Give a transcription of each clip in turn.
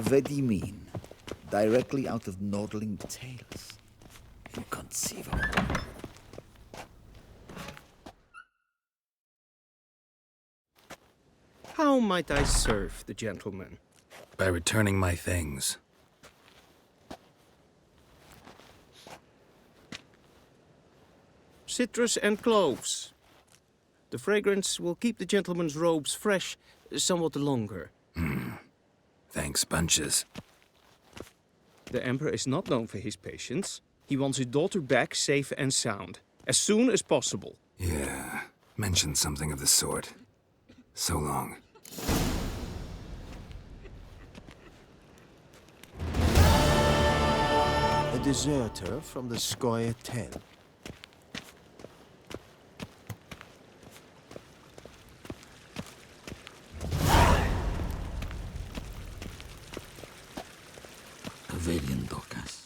Vedimin, directly out of Nordling tales. Inconceivable. How might I serve the gentleman? By returning my things. Citrus and cloves. The fragrance will keep the gentleman's robes fresh somewhat longer. Thanks, bunches. The Emperor is not known for his patience. He wants his daughter back safe and sound, as soon as possible. Yeah, mentioned something of the sort. So long. A deserter from the Skoye Ten. Pavilion Docas.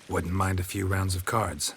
Wouldn't mind a few rounds of cards.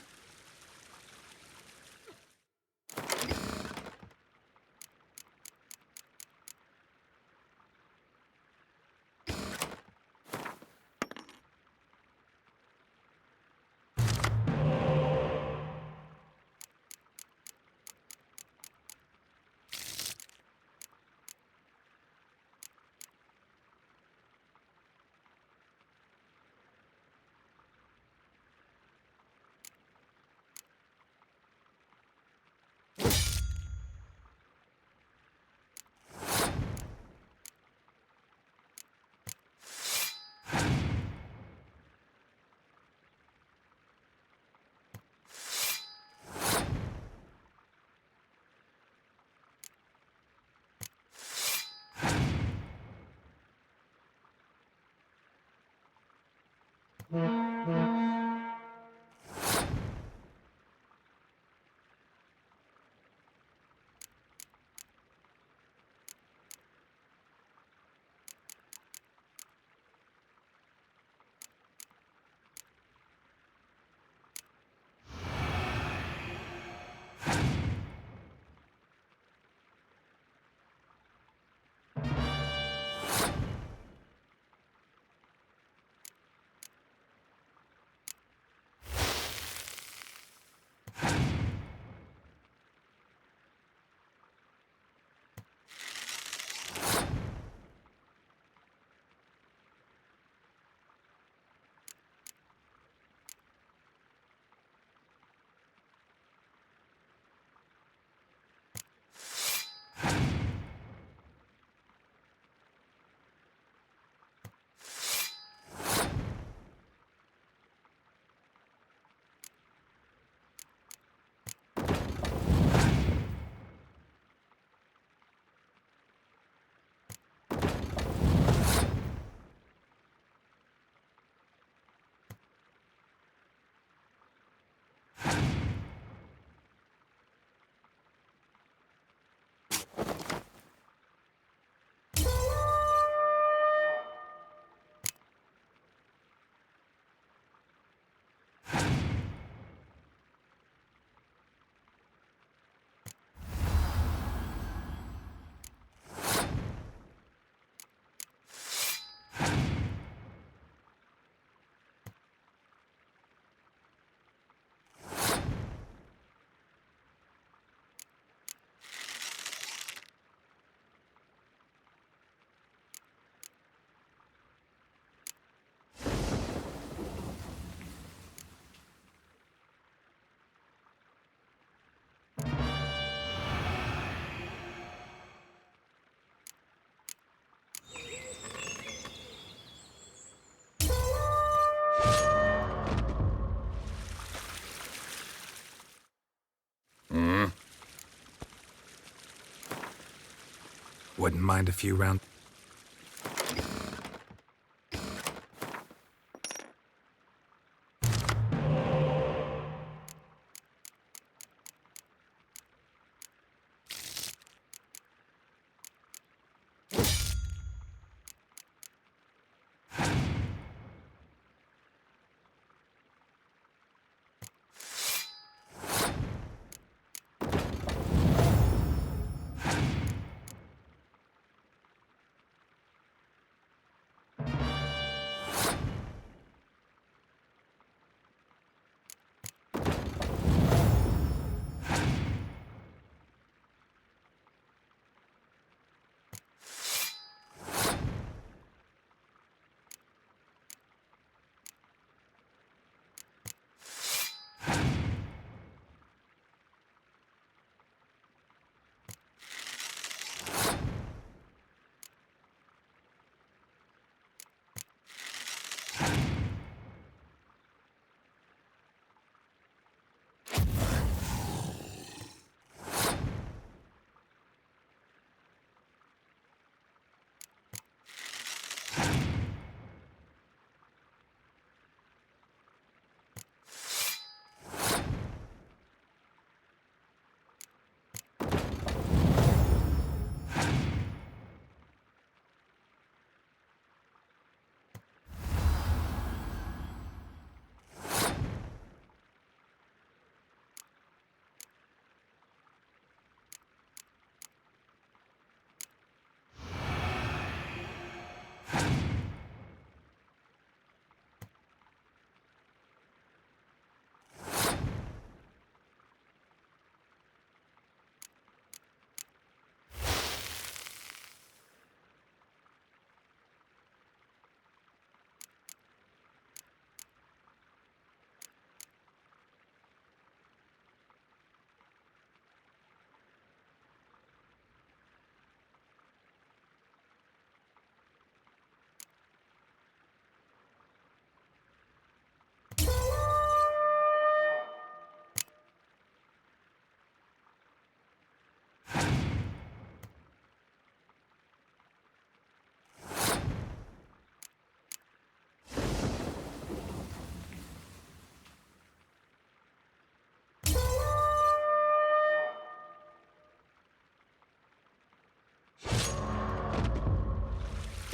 Wouldn't mind a few rounds.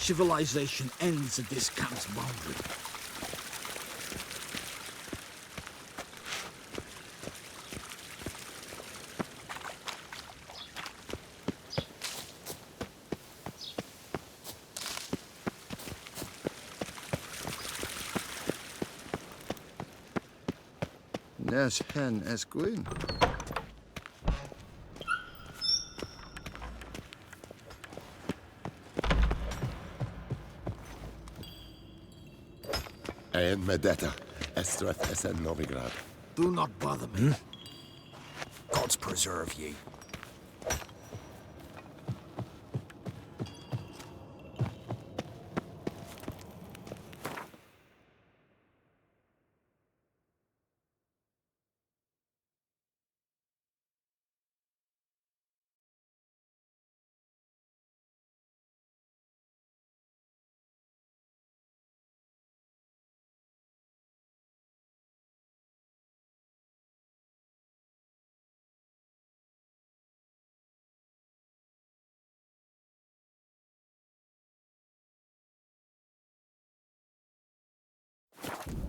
Civilization ends at this camp's boundary. Nes hen esgwyn. En Medetta, Estreth Esen Novigrad. Do not bother me. Gods preserve ye.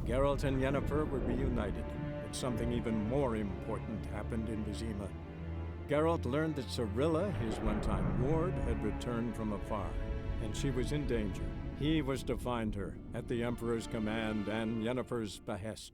Geralt and Yennefer were reunited, but something even more important happened in Vizima. Geralt learned that Cirilla, his one-time ward, had returned from afar, and she was in danger. He was to find her, at the Emperor's command and Yennefer's behest.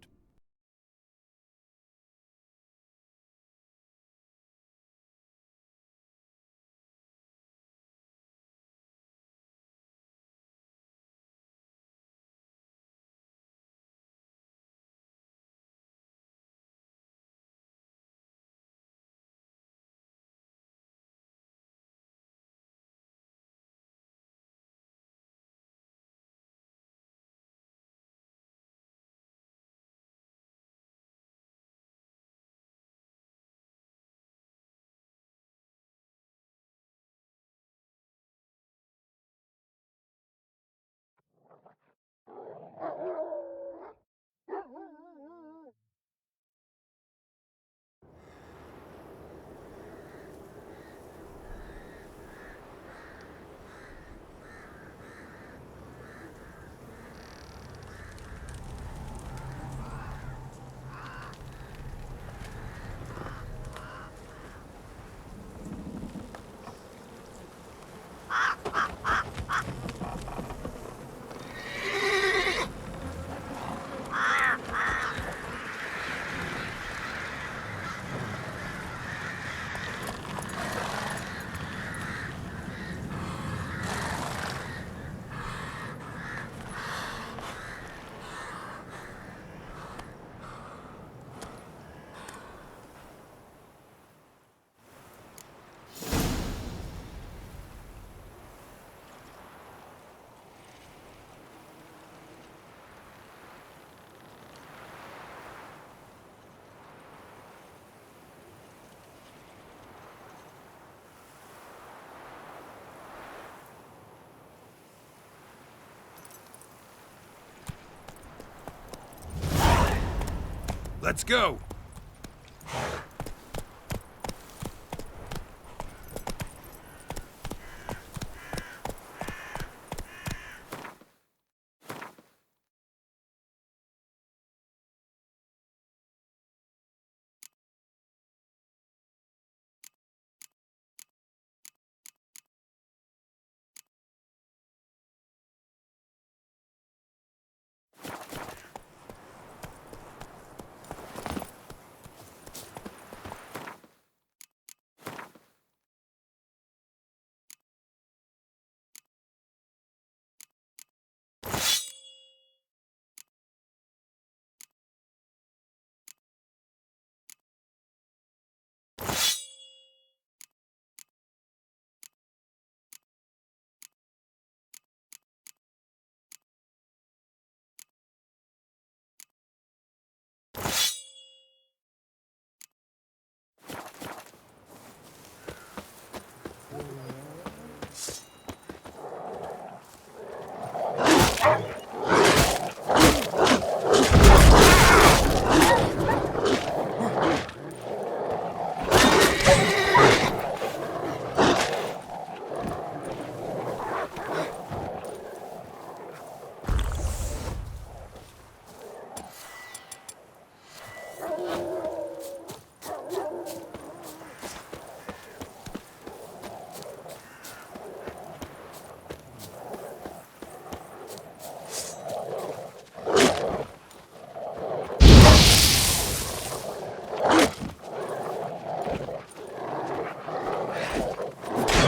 Let's go!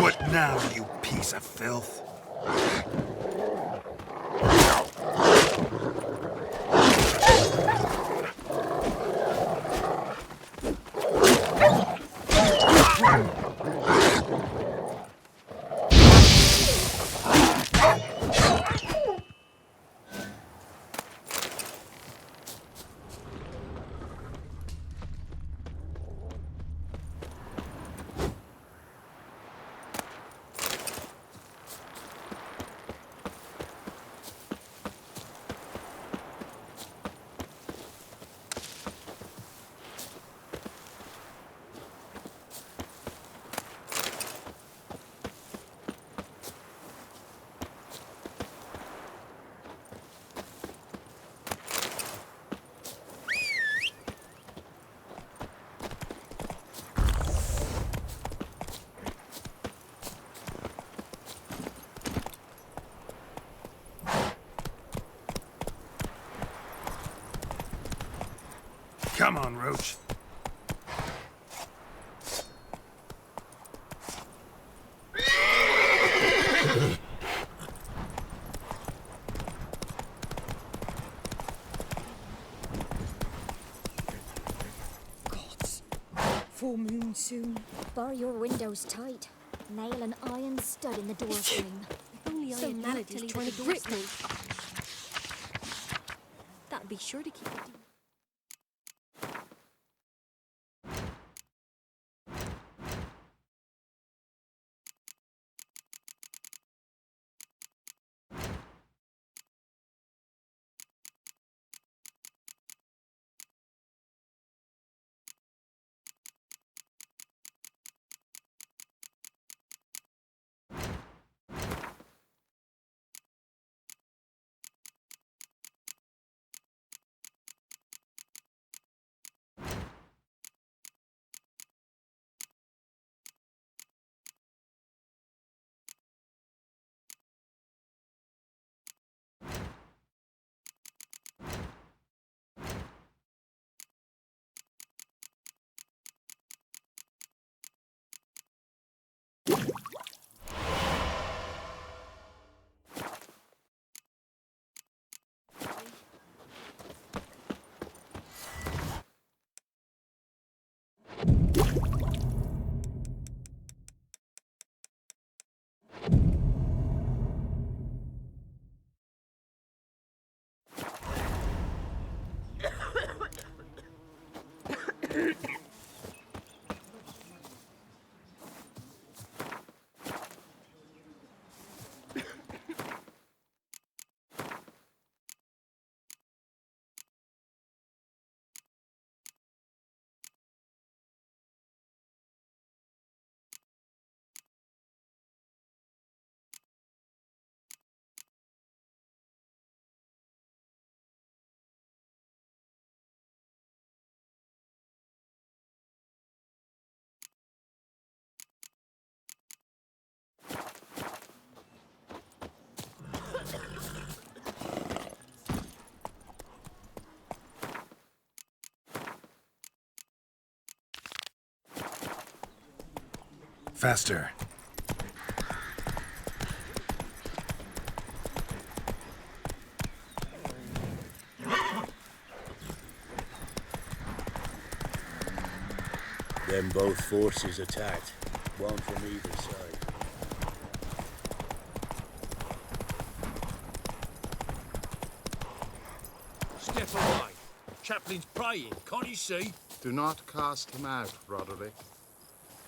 What now, you piece of filth? Come on, Roach. Gods. Full moon soon. Bar your windows tight. Nail an iron stud in the door frame. If only I So had Melody's looked trying to to leave grip the door me. That'd be sure to keep it. Faster. Then both forces attacked, one from either side. Step away. Chaplain's praying, can't you see? Do not cast him out, Roderick.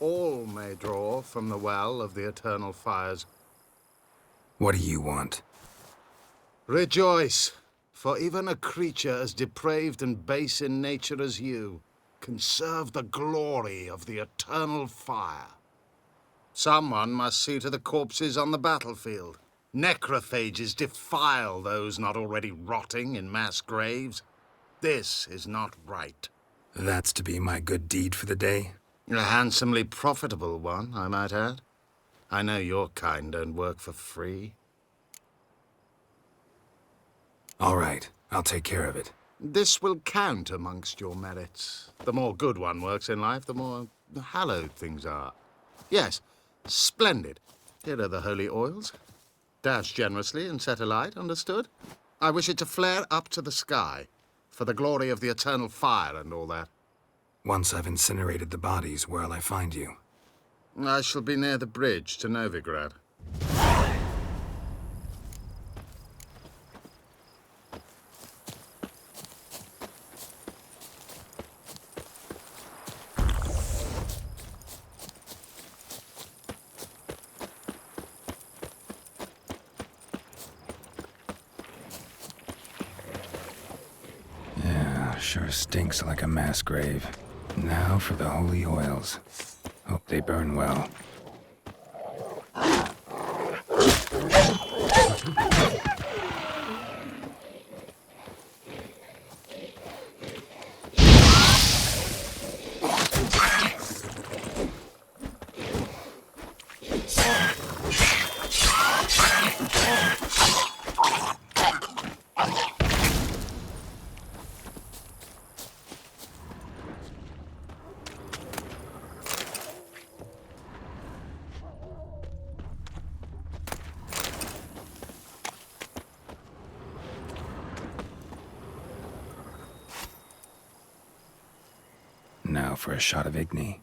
All may draw from the well of the eternal fires. What do you want? Rejoice, for even a creature as depraved and base in nature as you can serve the glory of the eternal fire. Someone must see to the corpses on the battlefield. Necrophages defile those not already rotting in mass graves. This is not right. That's to be my good deed for the day? A handsomely profitable one, I might add. I know your kind don't work for free. All right, I'll take care of it. This will count amongst your merits. The more good one works in life, the more hallowed things are. Yes, Splendid. Here are the holy oils. Dash generously and set alight, understood? I wish it to flare up to the sky, for the glory of the eternal fire and all that. Once I've incinerated the bodies, where'll I find you? I shall be near the bridge to Novigrad. Yeah, sure stinks like a mass grave. Now for the holy oils. Hope they burn well. Now for a shot of Igni.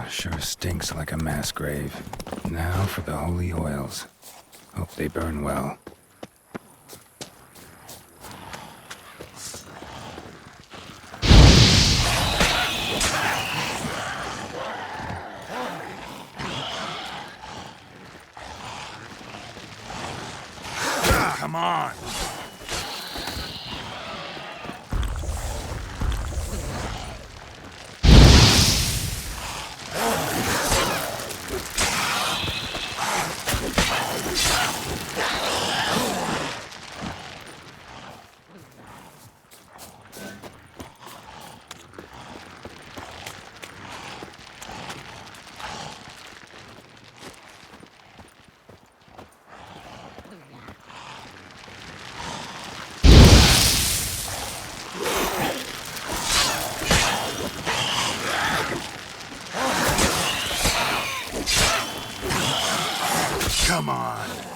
Sure stinks like a mass grave. Now for the holy oils. Hope they burn well. Come on! Come on!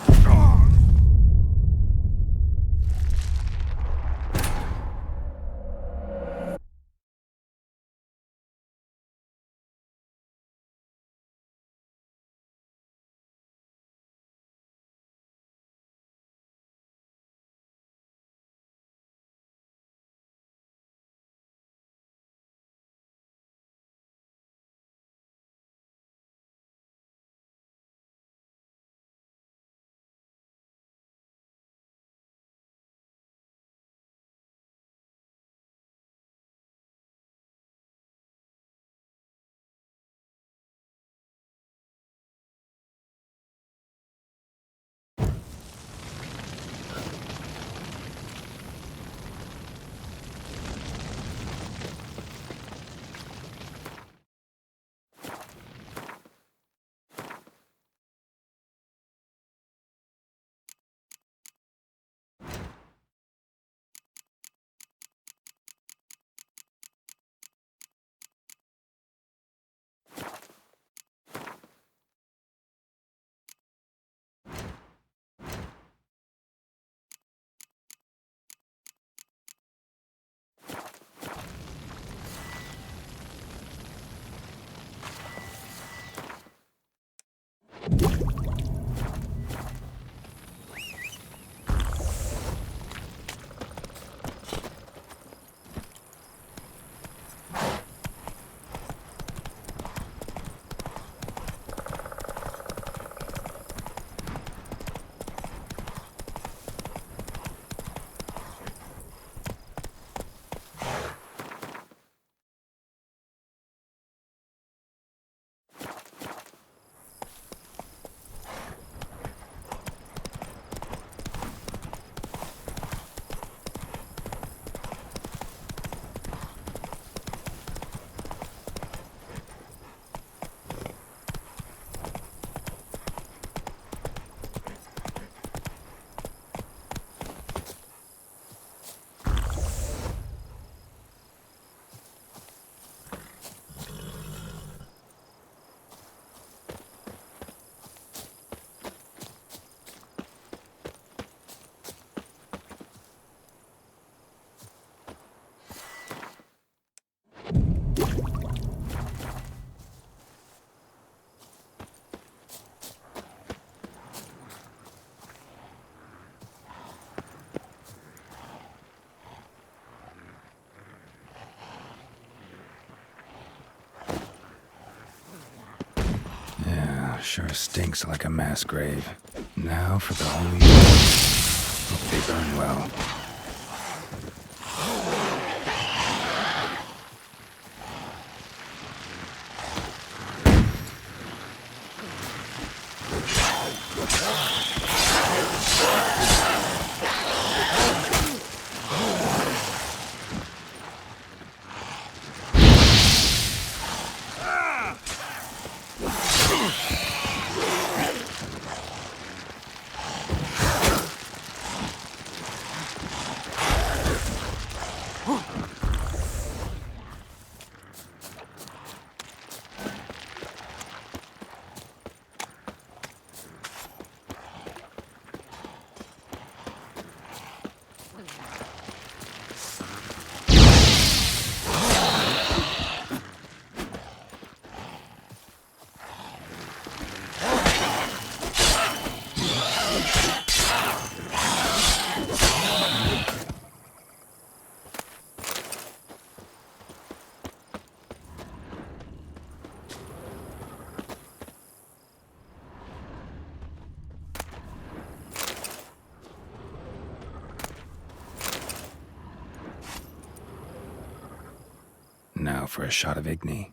Sure stinks like a mass grave. Now for the holy oils. Hope they burn well. Now for a shot of Igni.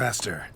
Faster.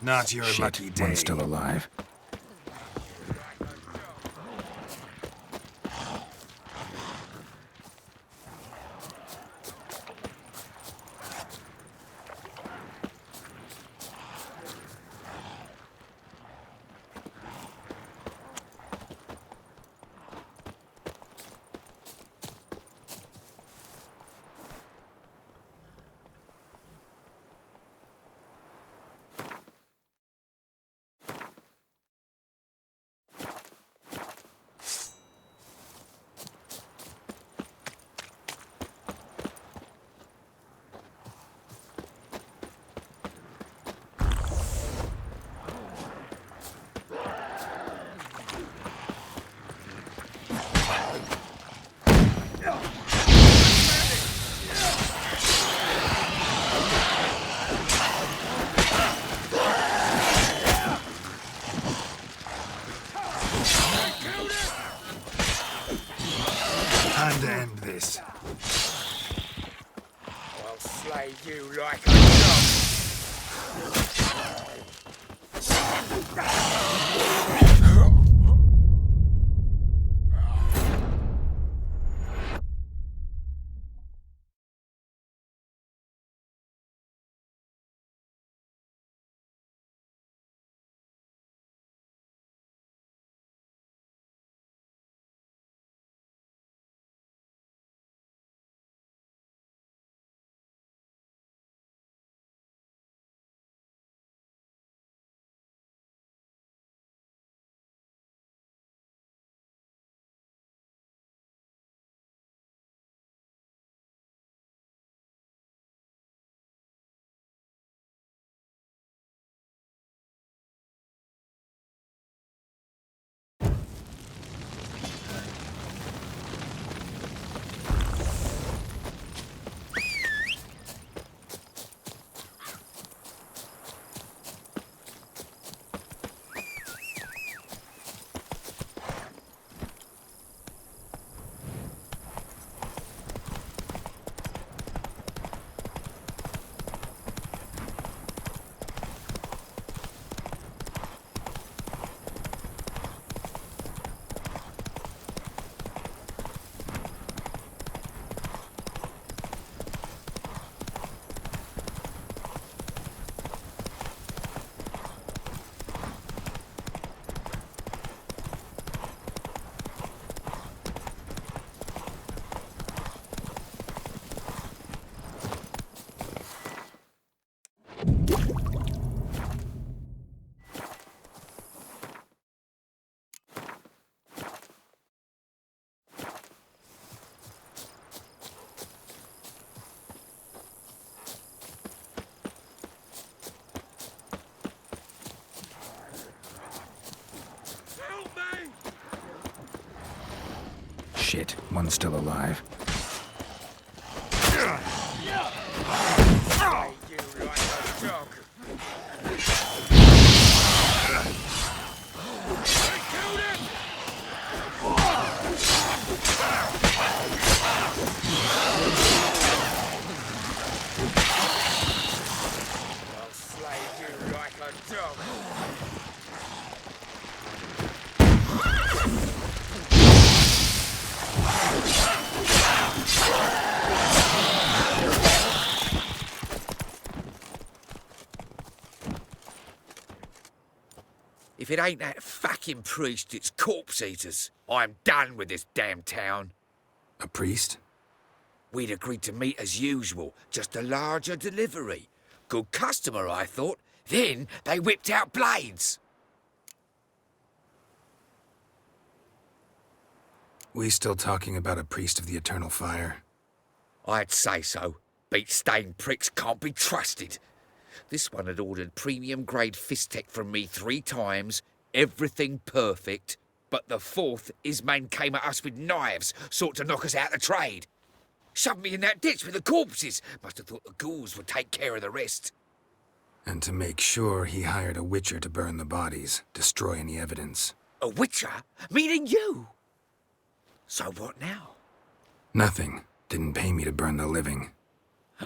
Not your Shit, lucky day. one's still alive. Time to end this. I'll slay you like a dog. Shit, one's still alive. If it ain't that fucking priest, it's corpse eaters. I'm done with this damn town. A priest? We'd agreed to meet as usual, just a larger delivery. Good customer, I thought. Then they whipped out blades. We still talking about a priest of the Eternal Fire? I'd say so. Beat-stained pricks can't be trusted. This one had ordered premium-grade fist-tech from me 3 times, everything perfect, but the 4th, his man came at us with knives, sought to knock us out of trade. Shoved me in that ditch with the corpses. Must have thought the ghouls would take care of the rest. And to make sure, he hired a witcher to burn the bodies, destroy any evidence. A witcher? Meaning you? So what now? Nothing. Didn't pay me to burn the living.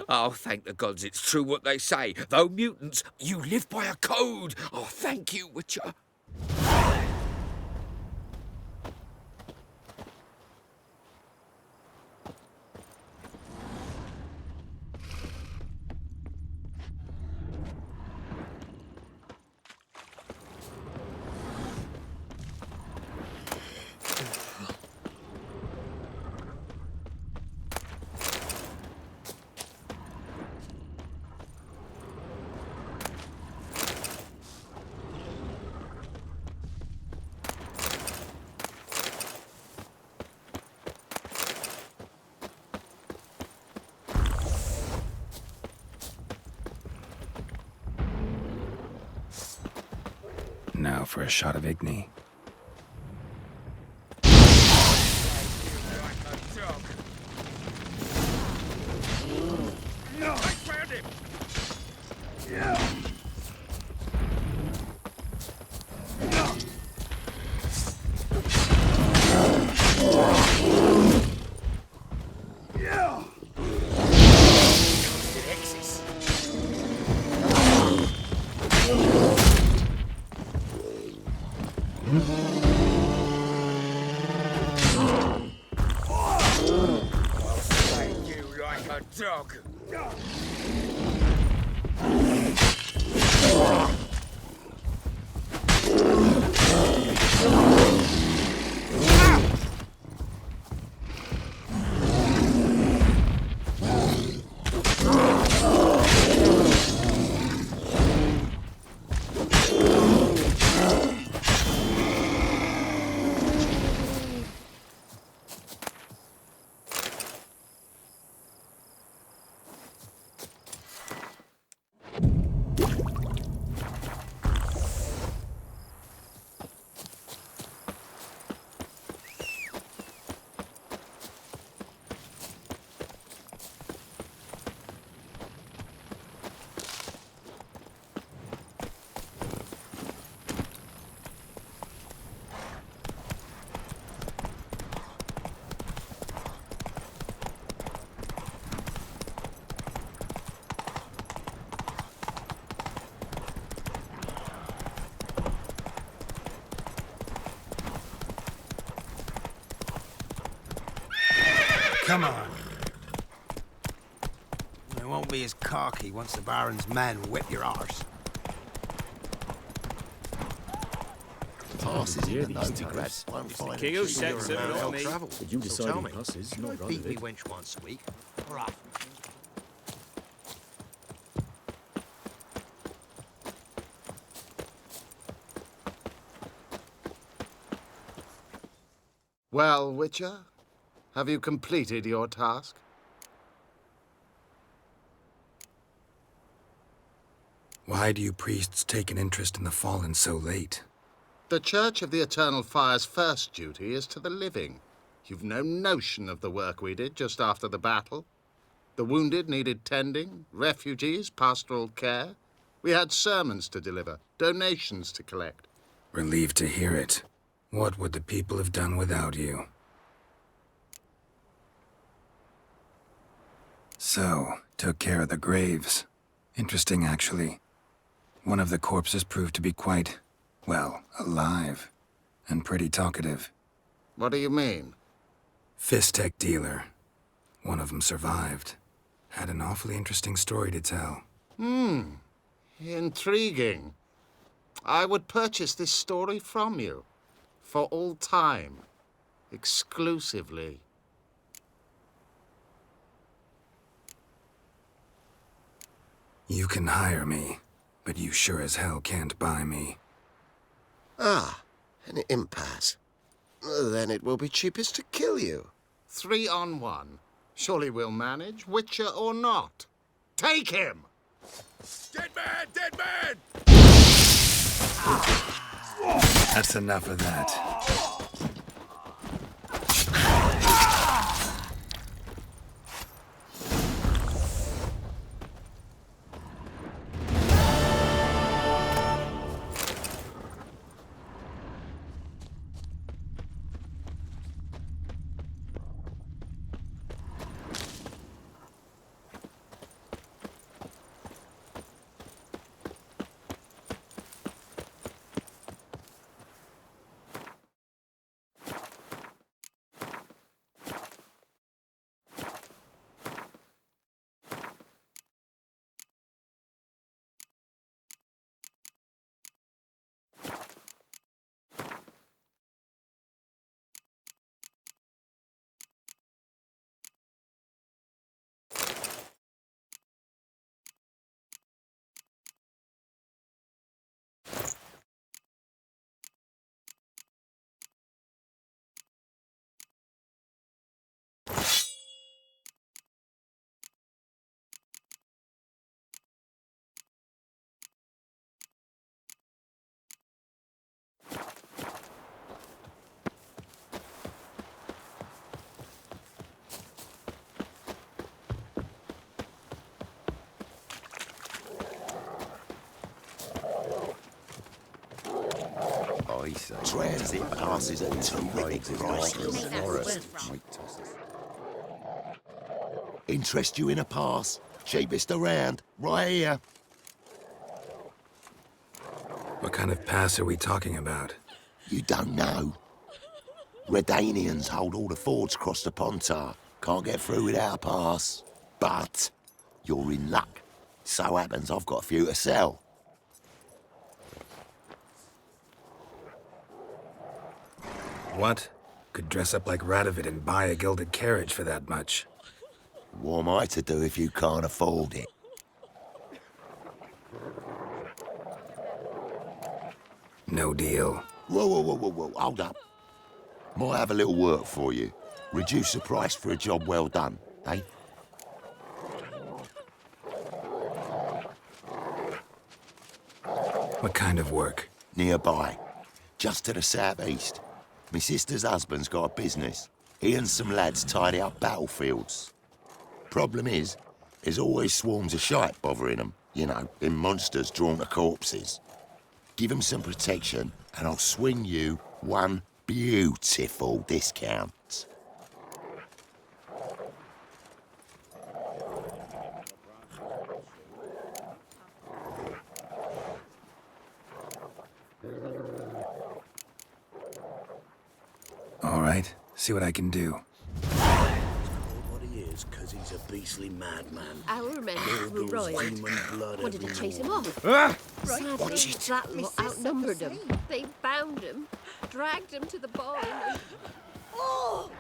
Oh, thank the gods it's true what they say. Though mutants, you live by a code. Oh, thank you, Witcher. Now for a shot of Igni. Dog. Come on. It won't be as cocky once the Baron's men whip your arse. Passes in the Novigrad. It's the king who sets it, not me. But you deciding passes, not rather Beat me it. wench once a week. Right. Well, Witcher, have you completed your task? Why do you priests take an interest in the fallen so late? The Church of the Eternal Fire's first duty is to the living. You've no notion of the work we did just after the battle. The wounded needed tending, refugees, pastoral care. We had sermons to deliver, donations to collect. Relieved to hear it. What would the people have done without you? So, took care of the graves. Interesting, actually. One of the corpses proved to be quite, well, alive. And pretty talkative. What do you mean? Fistech dealer. One of them survived. Had an awfully interesting story to tell. Intriguing. I would purchase this story from you. For all time. Exclusively. You can hire me, but you sure as hell can't buy me. Ah, an impasse. Then it will be cheapest to kill you. 3 on 1. Surely we'll manage, Witcher or not. Take him! Dead man! Dead man! That's enough of that. Transit passes at terrific prices. Interest you in a pass? Cheapest around, right here. What kind of pass are we talking about? You don't know. Redanians hold all the fords across the Pontar. Can't get through without a pass. But you're in luck. So happens I've got a few to sell. What? Could dress up like Radovid and buy a gilded carriage for that much. What am I to do if you can't afford it? No deal. Whoa, hold up. Might have a little work for you. Reduce the price for a job well done, eh? What kind of work? Nearby. Just to the southeast. My sister's husband's got a business. He and some lads tidy up battlefields. Problem is, there's always swarms of shite bothering them. You know, them monsters drawn to corpses. Give them some protection, and I'll swing you one beautiful discount. All right, see what I can do. What he is, because he's a beastly madman. Our men were Those riot. demon blood Wanted to everywhere. chase him off. Sadly, that lot outnumbered him. They bound him, dragged him to the barn, and... Oh!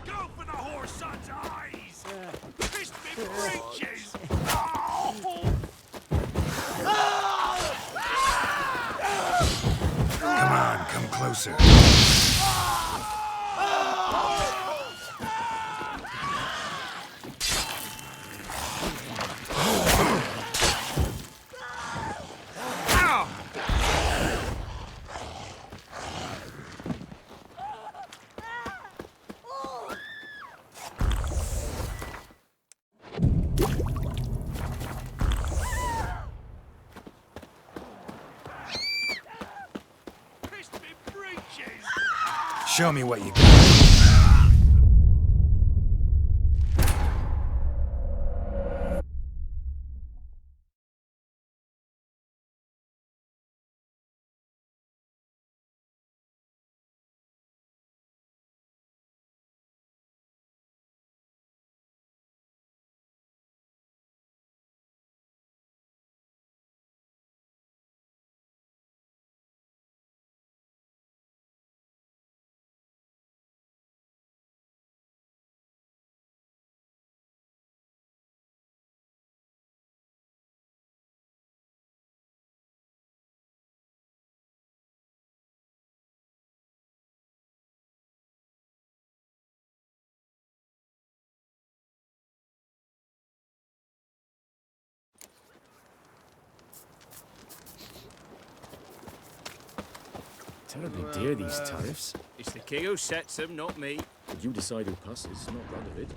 Go for the horse son's eyes! Fist me breeches! Come on, come closer. Show me what you got. Terribly dear, these tariffs. It's the king who sets them, not me. But you decide who passes, not that of it.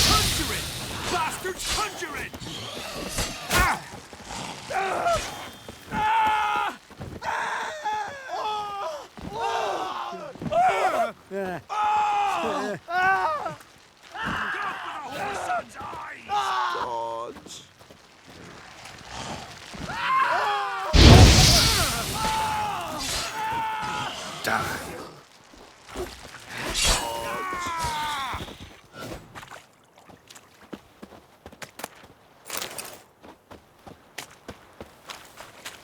Conjure it! Bastards, conjure it!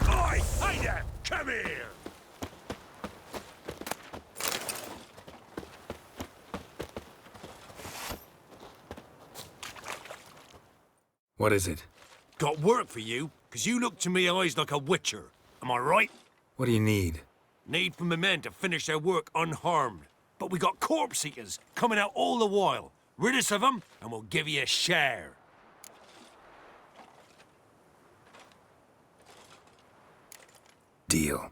Oi! Hey there! Come here! What is it? Got work for you, 'cause you look to me eyes like a witcher. Am I right? What do you need? Need for my men to finish their work unharmed. But we got corpse eaters coming out all the while. Rid us of them, and we'll give you a share. Deal.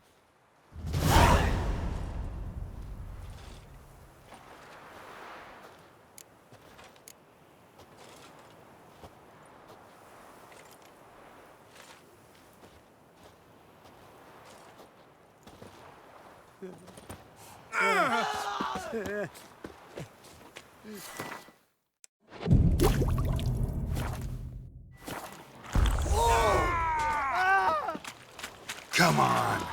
Come on.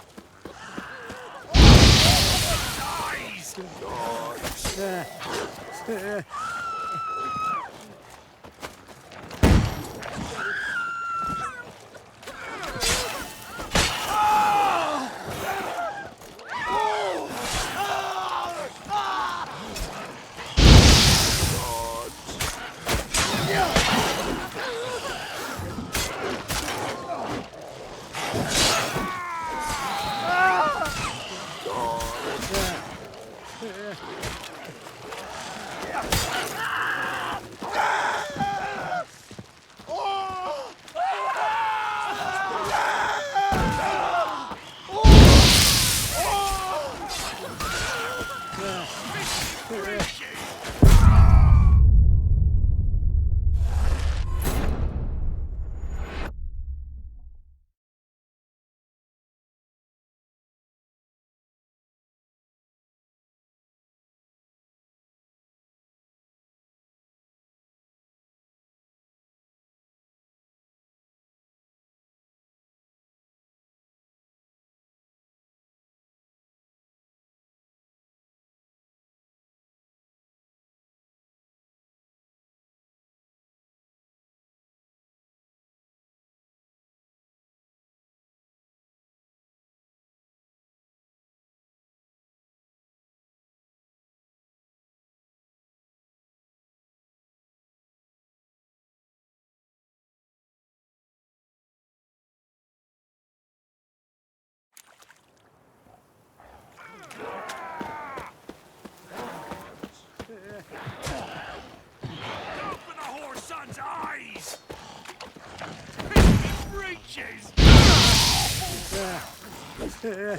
Come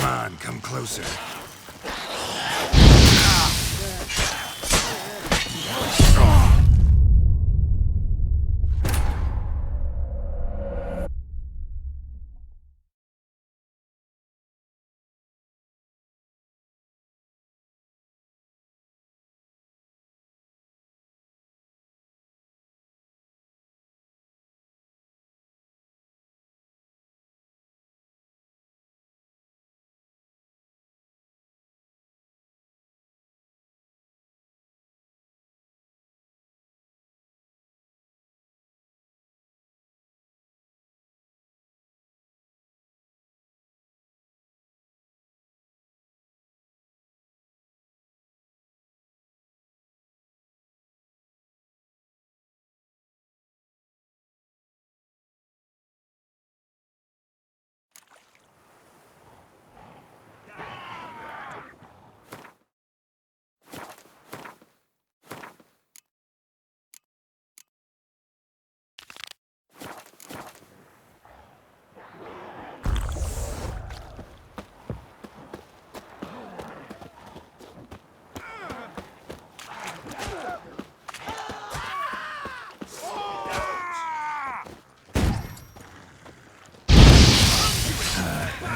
on, come closer.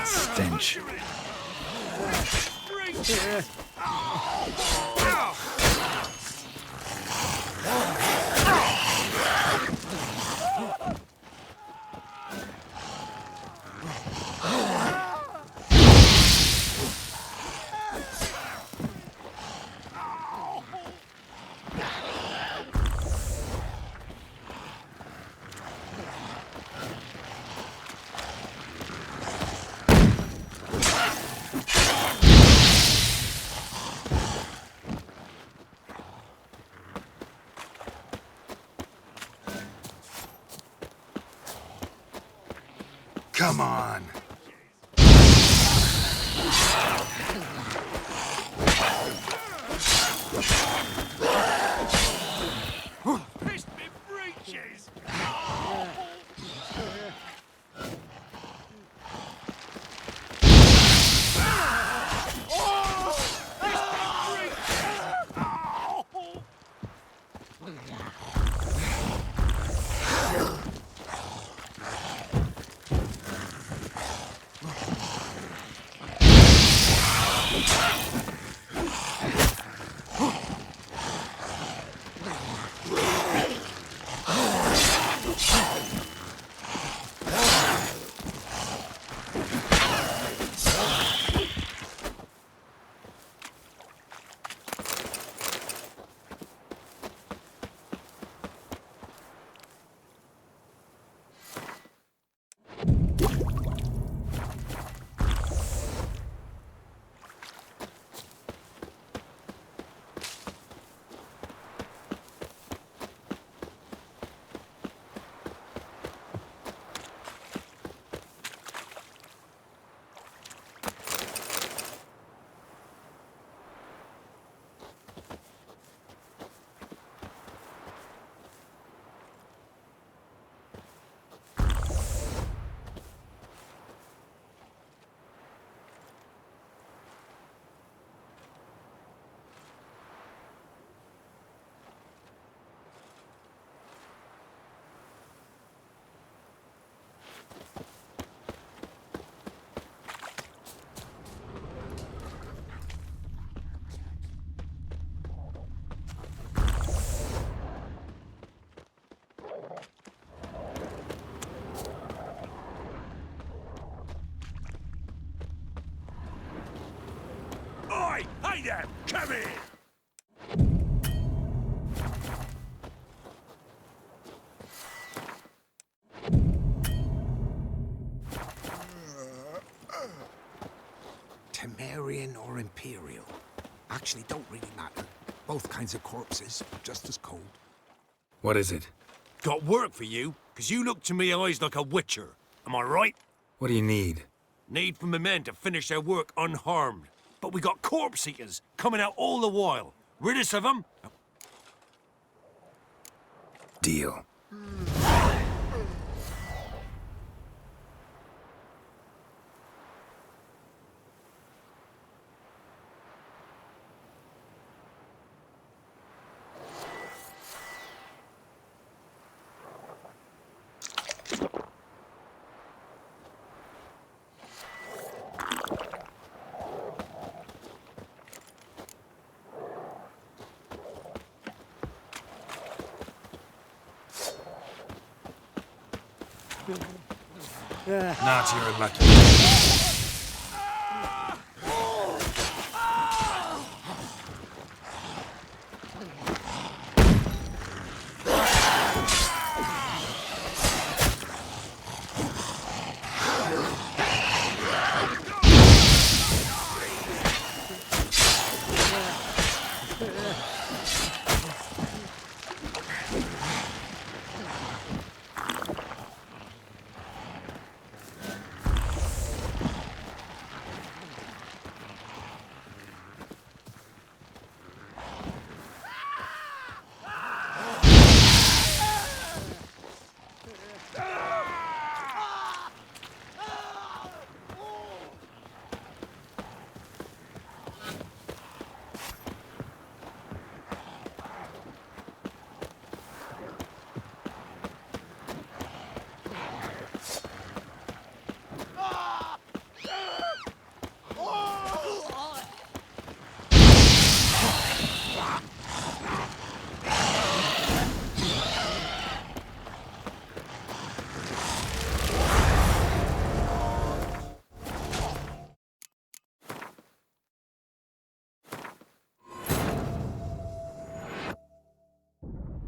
Stench. Come on. Pissed me breeches! Oi! Hey there! Come here! Temerian or Imperial? Actually, don't really matter. Both kinds of corpses, just as cold. What is it? Got work for you, 'cause you look to me eyes like a witcher. Am I right? What do you need? Need for my men to finish their work unharmed. But we got corpse eaters coming out all the while. Rid us of them. Deal. Not you're lucky.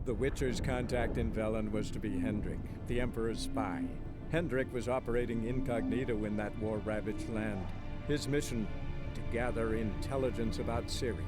The Witcher's contact in Velen was to be Hendrik, the Emperor's spy. Hendrik was operating incognito in that war-ravaged land. His mission, to gather intelligence about Ciri.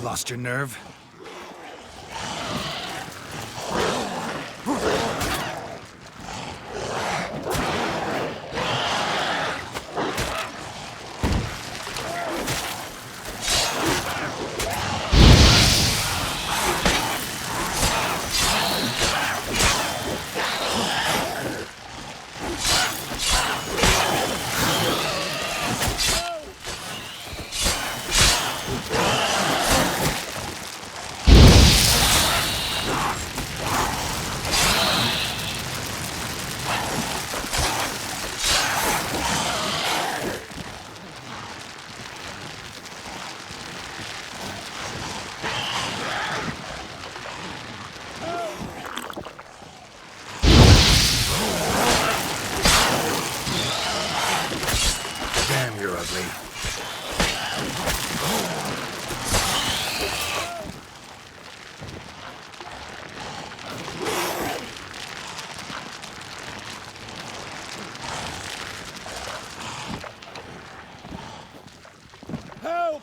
Lost your nerve? Damn, you're ugly. Help!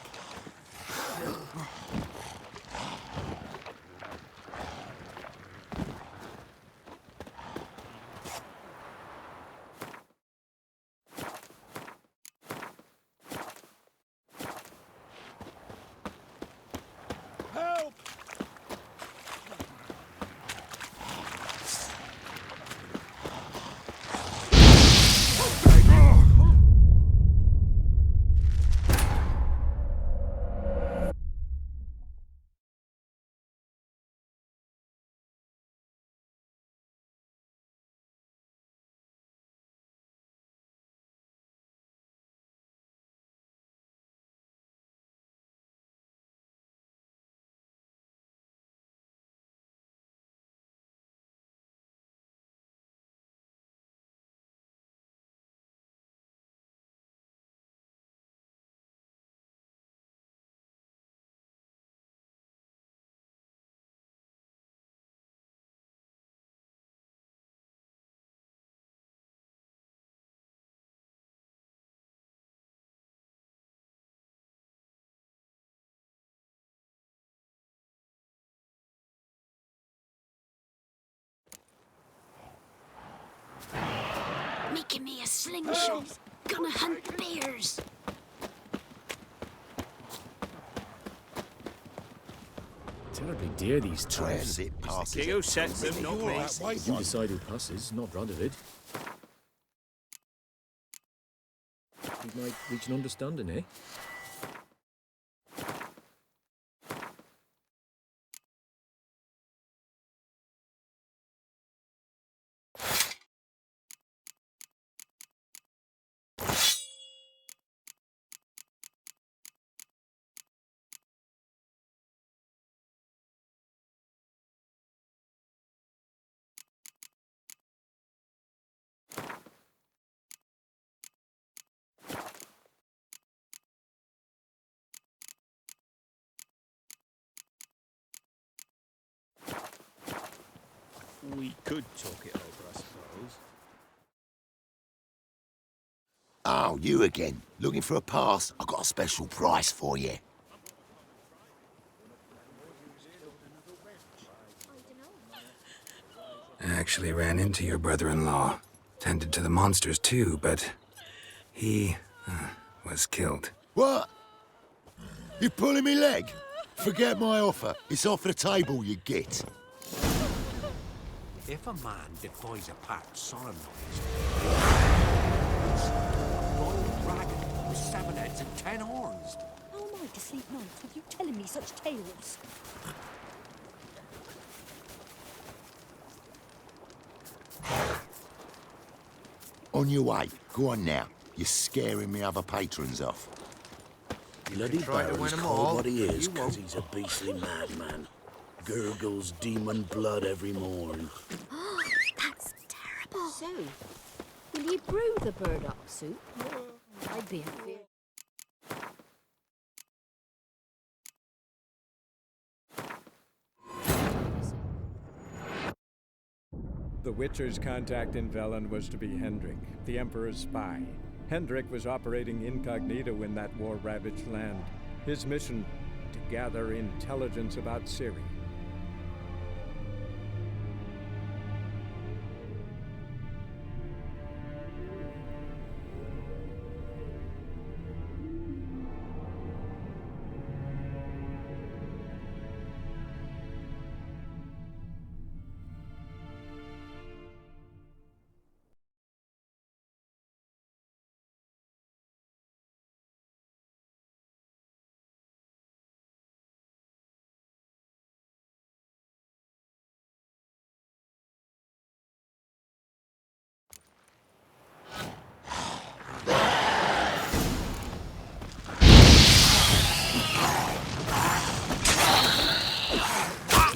Give me a slingshot. Gonna hunt the bears. Terribly dear, these tariffs. Transit passes. king who sets them, not me. You decide who passes, not Radovid. We might reach an understanding, eh? We could talk it over, I suppose. Oh, you again. Looking for a pass? I got a special price for you. I actually ran into your brother-in-law. Tended to the monsters too, but he was killed. What? You pulling me leg? Forget my offer. It's off the table, you git. If a man defies a pact solemnized, a boiled dragon with 7 heads and 10 horns. How am I to sleep nights with you telling me such tales? On your way. Go on now. You're scaring me other patrons off. Bloody try to win Baron's 'em called all, what he but is, you 'cause won't. he's a beastly madman. Gurgles demon blood every morn. That's terrible. So, will you brew the burdock soup? I'd be afraid. The Witcher's contact in Velen was to be Hendrik, the Emperor's spy. Hendrik was operating incognito in that war-ravaged land. His mission, to gather intelligence about Ciri.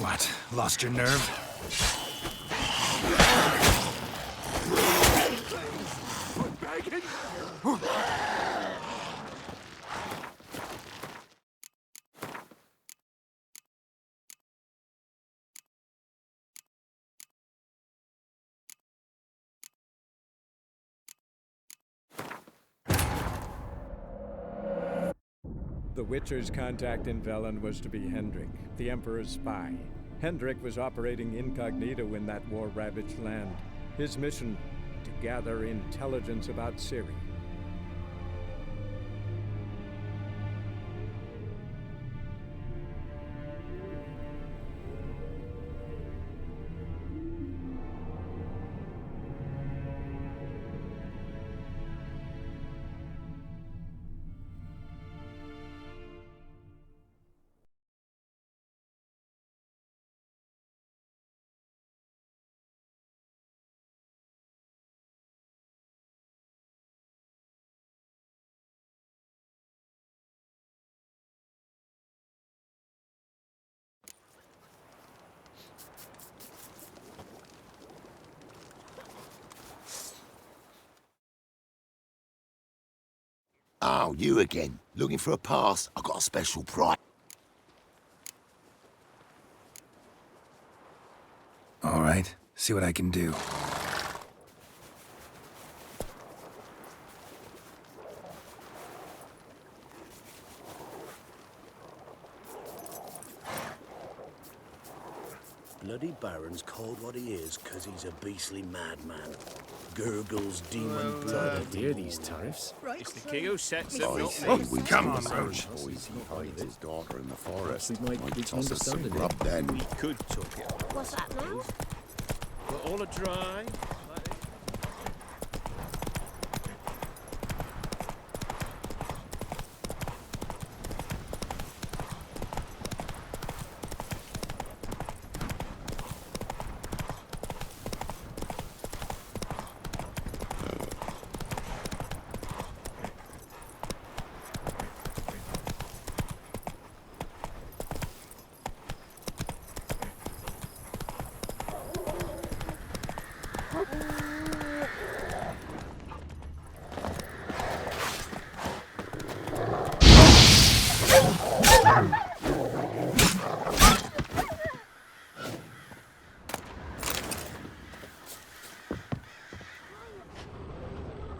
What? Lost your nerve? The Witcher's contact in Velen was to be Hendrik, the Emperor's spy. Hendrik was operating incognito in that war-ravaged land. His mission, to gather intelligence about Ciri. Oh, you again. Looking for a pass? I got a special price. All right, see what I can do. bloody Baron's called what he is 'cause he's a beastly madman. Gurgles demon blood. I hear these tariffs. It's the king who sets it, I not see me. we Come told on, the Roach. boys he hides his daughter in the forest. We might reach an toss us some understanding. grub then. We could talk it. What's that now? We're all a dry.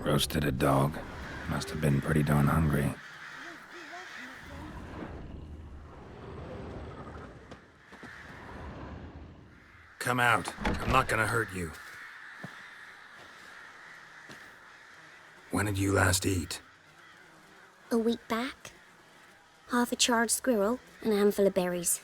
Roasted a dog. Must have been pretty darn hungry. Come out. I'm not gonna hurt you. When did you last eat? A week back. Half a charred squirrel and a handful of berries.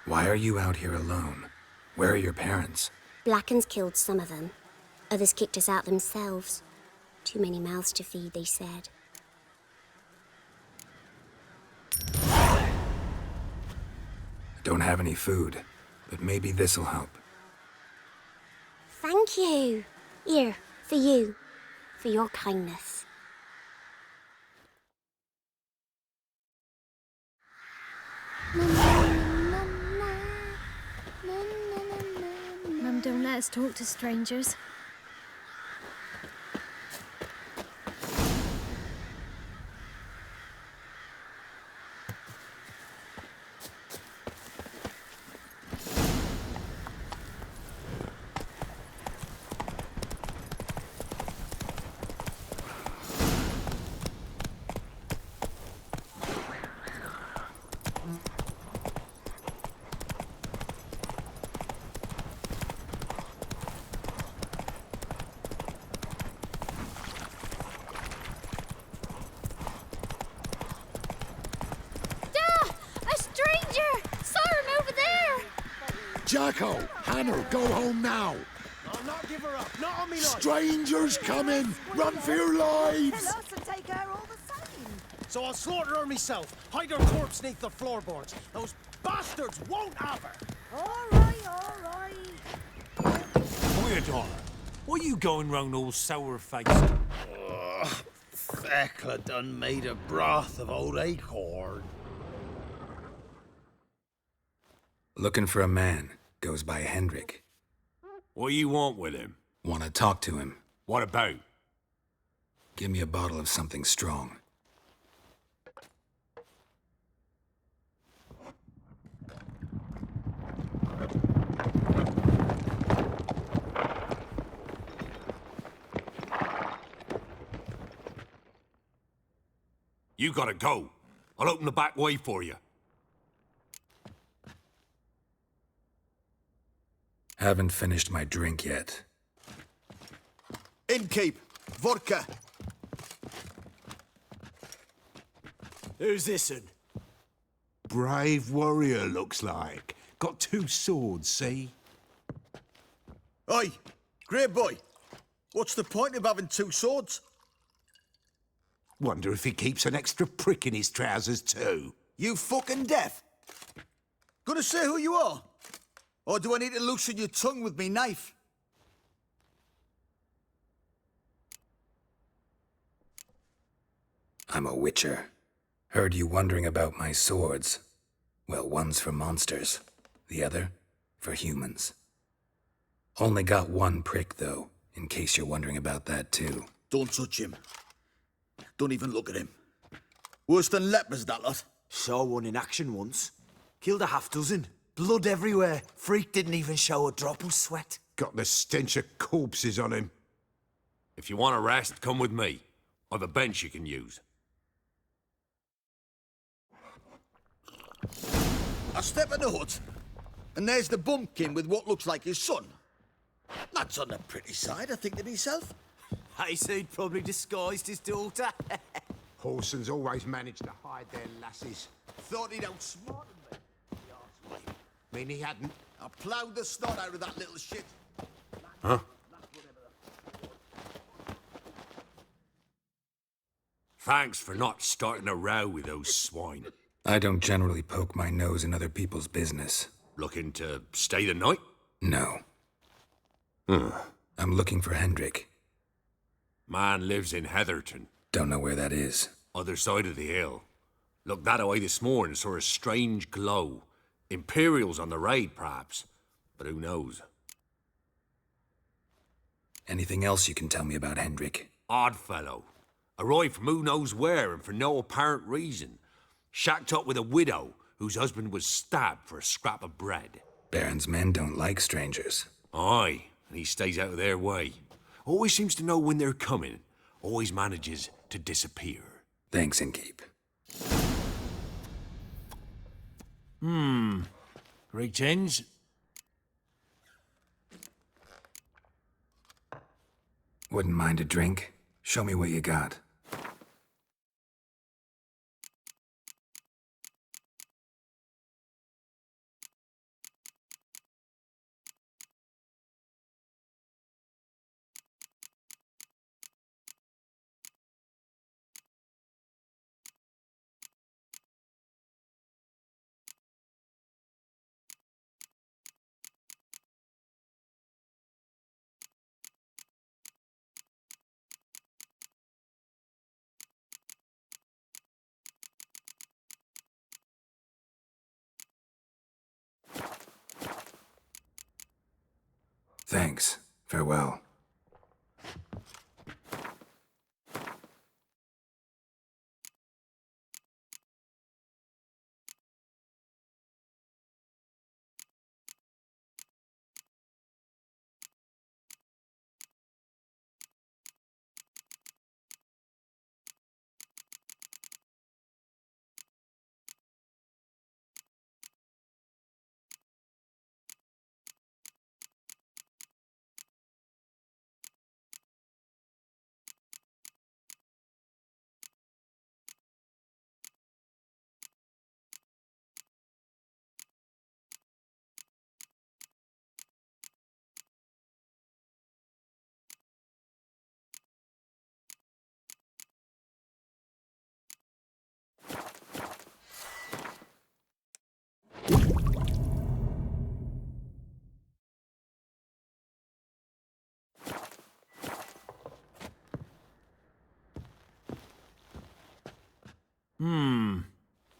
Why are you out here alone? Where are your parents? Blackens killed some of them. Others kicked us out themselves. Too many mouths to feed, they said. I don't have any food, but maybe this'll help. Thank you. Here, for you. For your kindness. Mum, don't let us talk to strangers. Jacko! Hannah, go home now! I'll not give her up. Not on me life. Strangers coming! Run for your lives! and take her all the same. So I'll slaughter her myself. Hide her corpse neath the floorboards. Those bastards won't have her. All right, all right. Weird daughter. What are you going round all sour-faced? Thecla done made a broth of old acorn. Looking for a man. Goes by Hendrik. What do you want with him? Want to talk to him. What about? Give me a bottle of something strong. You gotta go. I'll open the back way for you. Haven't finished my drink yet. Innkeep, vodka. Who's this'n? Brave warrior, looks like. Got 2 swords, see? Oi, great boy. What's the point of having 2 swords? Wonder if he keeps an extra prick in his trousers too. You fucking deaf. Gonna say who you are? Or do I need to loosen your tongue with me knife? I'm a witcher. Heard you wondering about my swords. Well, one's for monsters, the other for humans. Only got 1 prick, though, in case you're wondering about that, too. Don't touch him. Don't even look at him. Worse than lepers, that lot. Saw one in action once. Killed a half-dozen. Blood everywhere. Freak didn't even show a drop of sweat. Got the stench of corpses on him. If you want a rest, come with me. I've a bench you can use. I step in the hut, and there's the bumpkin with what looks like his son. That's on the pretty side, I think to myself. I say he'd probably disguised his daughter. Horsons always manage to hide their lasses. Thought he'd outsmarted me. Mean he hadn't. I ploughed the snot out of that little shit. Huh? Thanks for not starting a row with those swine. I don't generally poke my nose in other people's business. Looking to stay the night? No. I'm looking for Hendrik. Man lives in Heatherton. Don't know where that is. Other side of the hill. Looked that away this morning, saw a strange glow. Imperials on the raid, perhaps. But who knows? Anything else you can tell me about Hendrik? Odd fellow. Arrived from who knows where and for no apparent reason. Shacked up with a widow whose husband was stabbed for a scrap of bread. Baron's men don't like strangers. Aye, and he stays out of their way. Always seems to know when they're coming. Always manages to disappear. Thanks, Innkeep. Greetings. Wouldn't mind a drink? Show me what you got. Thanks. Farewell.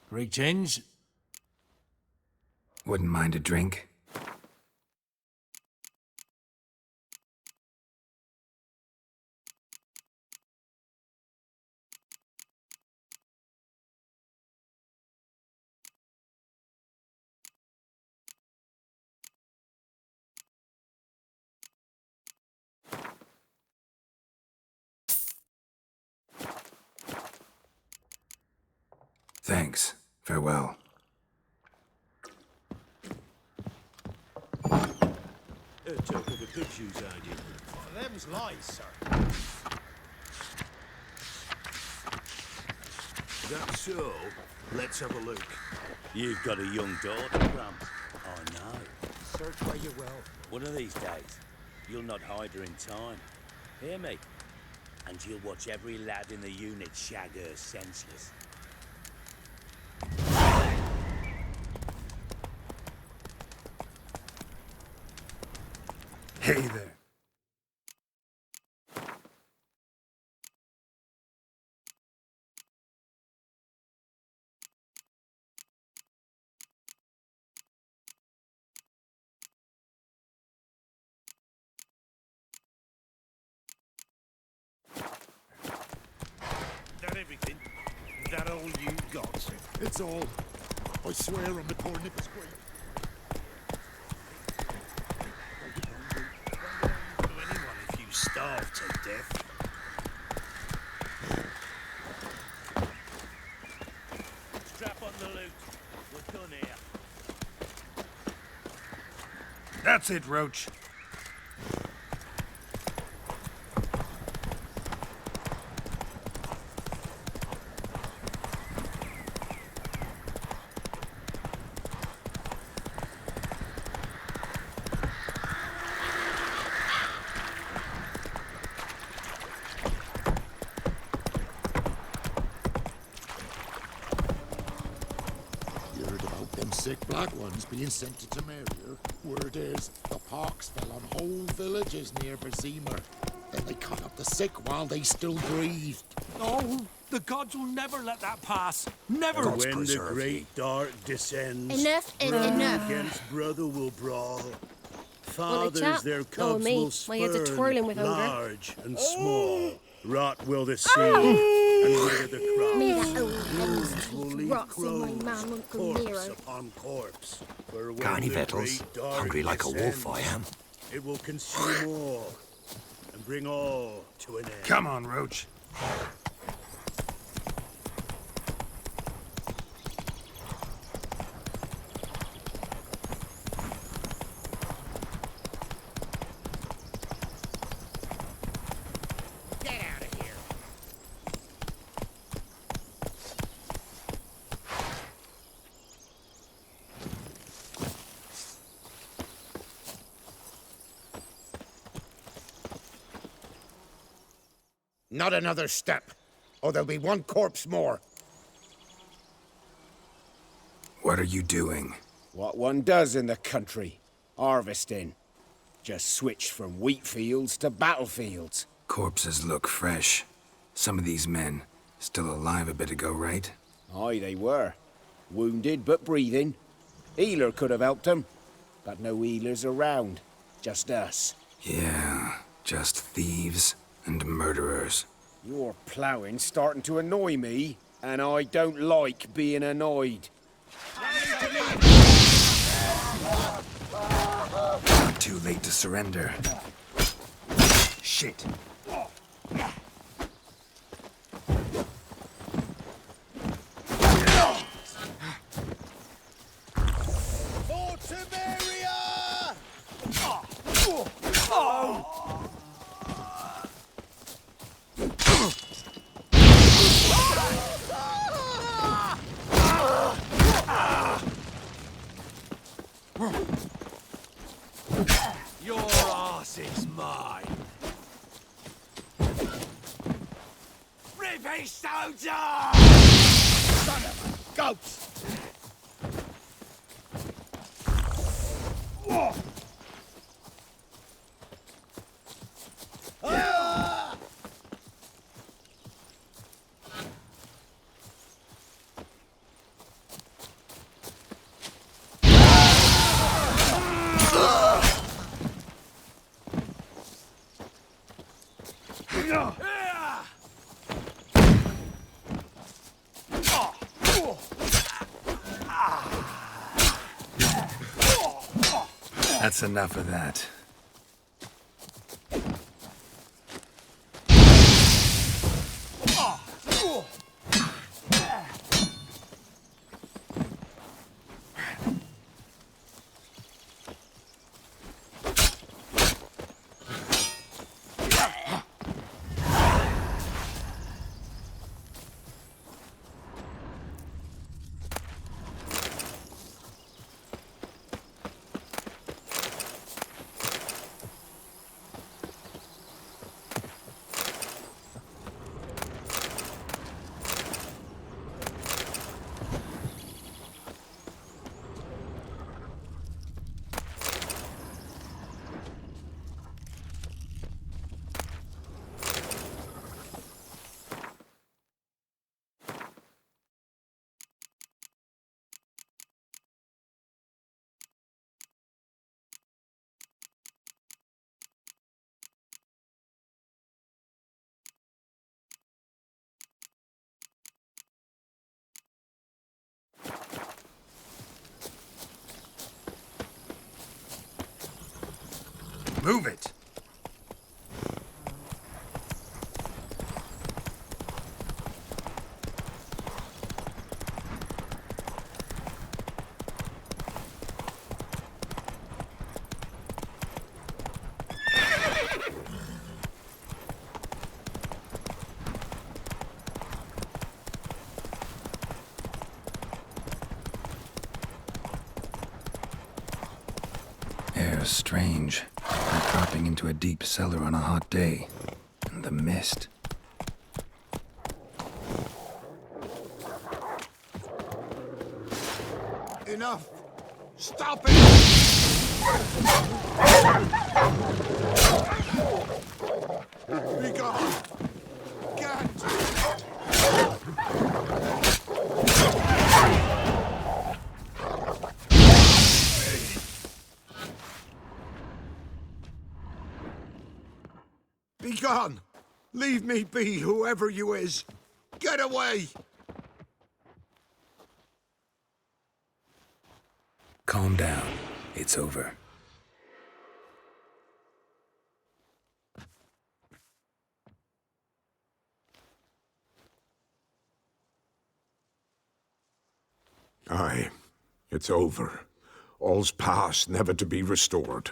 Greetings. Wouldn't mind a drink? Thanks. Farewell. Talk of the good shoes I did. Them's lies, sir. That's so. Let's have a look. You've got a young daughter, Gramps. I know. Search where you will. One of these days, you'll not hide her in time. Hear me? And you'll watch every lad in the unit shag her senseless. Hey there. That everything? That all you got? It's all. I swear on the poor Nippers Queen. Starved to death. Strap on the loot. We're That's it, Roach. You heard about them sick black ones being sent to Temeria? Word is, the pox fell on whole villages near Vizima. Then they cut up the sick while they still breathed. Oh, the gods will never let that pass. Never. And when the great dark descends, Enough is brother enough. against brother will brawl. Want a Fathers chat? their No, cubs me. will My head's a spurn, twirling with hunger. large and small. Rot will the sea, and wither the crops. Me that old hen's Wolves will teeth leave rots in my crows, man won't go near corpse her. upon corpse. For when Got any the victuals? great dark Hungry like a wolf, I descends, am. It will consume all, and bring all to an end. Come on, Roach. Get out of here. Not another step, or there'll be one corpse more. What are you doing? What one does in the country. Harvesting. Just switched from wheat fields to battlefields. Corpses look fresh. Some of these men still alive a bit ago, right? Aye, they were. Wounded but breathing. Healer could have helped them, but no healers around. Just us. Yeah, just thieves and murderers. Your ploughing's starting to annoy me, and I don't like being annoyed. Not too late to surrender. Shit. For Temeria! Your ass is mine. Rip his soldier! Son of a goat! That's enough of that. Move it! Air's strange. Like dropping into a deep cellar on a hot day. And the mist. Enough! Stop it! Be gone! Get! Be gone! Leave me be, whoever you is! Get away! Calm down. It's over. Aye, it's over. All's past, never to be restored.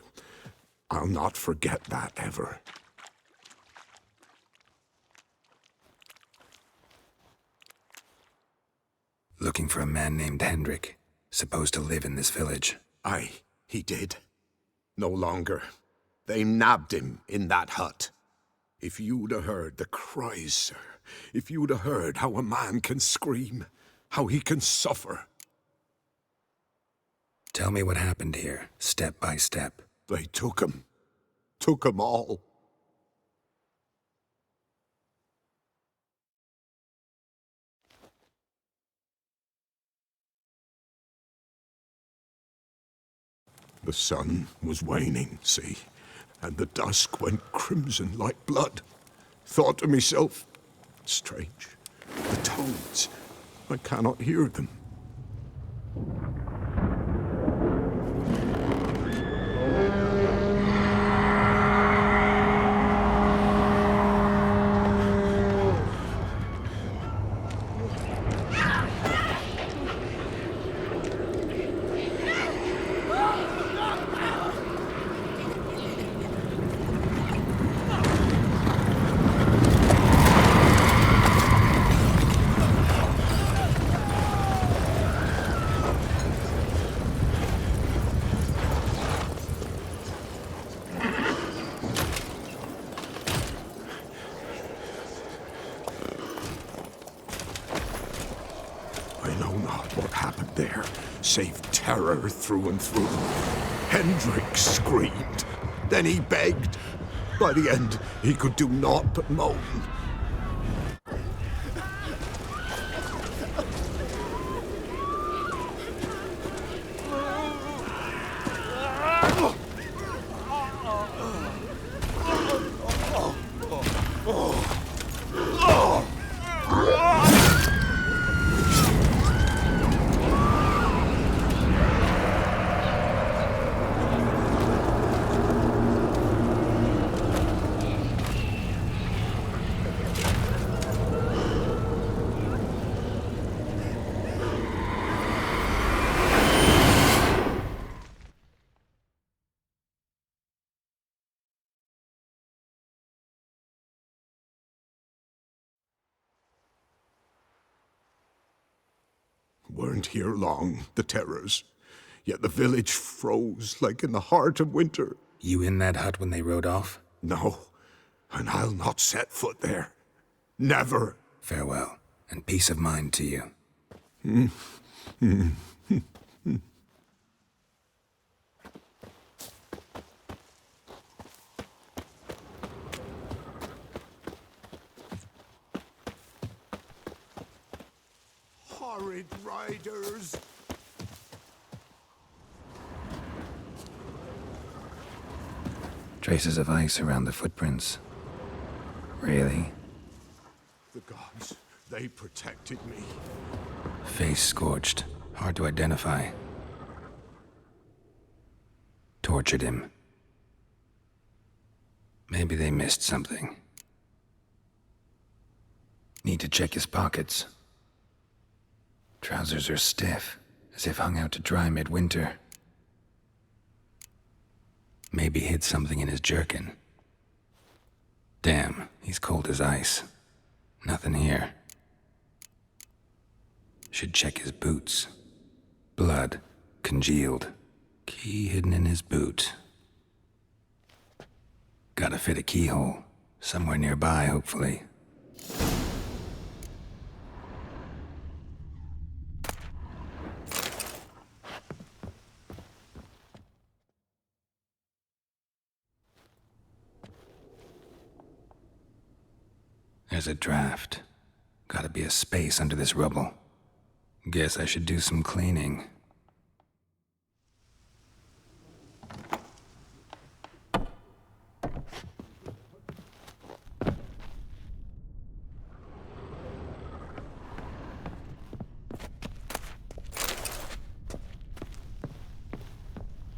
I'll not forget that ever. Looking for a man named Hendrik, supposed to live in this village. Aye, he did. No longer. They nabbed him in that hut. If you'd have heard the cries, sir, if you'd have heard how a man can scream, how he can suffer. Tell me what happened here, step by step. They took him. Took him all. The sun was waning, see, and the dusk went crimson like blood. Thought to myself, strange, the toads, I cannot hear them. Save terror through and through. Hendrik screamed. Then he begged. By the end, he could do naught but moan. Weren't here long, the terrors. Yet the village froze like in the heart of winter. You in that hut when they rode off? No, and I'll not set foot there. Never. Farewell, and peace of mind to you. Horrid riders! Traces of ice around the footprints. Really? The gods, they protected me. Face scorched. Hard to identify. Tortured him. Maybe they missed something. Need to check his pockets. Trousers are stiff, as if hung out to dry midwinter. Maybe hid something in his jerkin. Damn, he's cold as ice. Nothing here. Should check his boots. Blood, congealed. Key hidden in his boot. Gotta fit a keyhole. Somewhere nearby, hopefully. There's a draft. Gotta be a space under this rubble. Guess I should do some cleaning.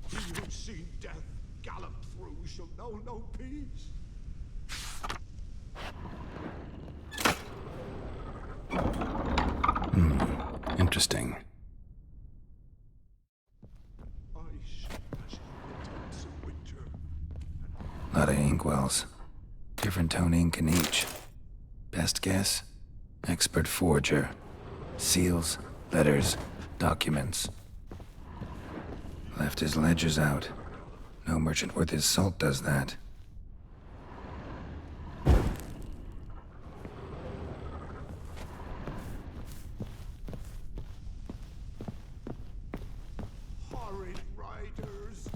He who's seen death gallop through shall know no peace. Interesting. Lot of inkwells. Different tone ink in each. Best guess? Expert forger. Seals, letters, documents. Left his ledgers out. No merchant worth his salt does that. Horrid riders.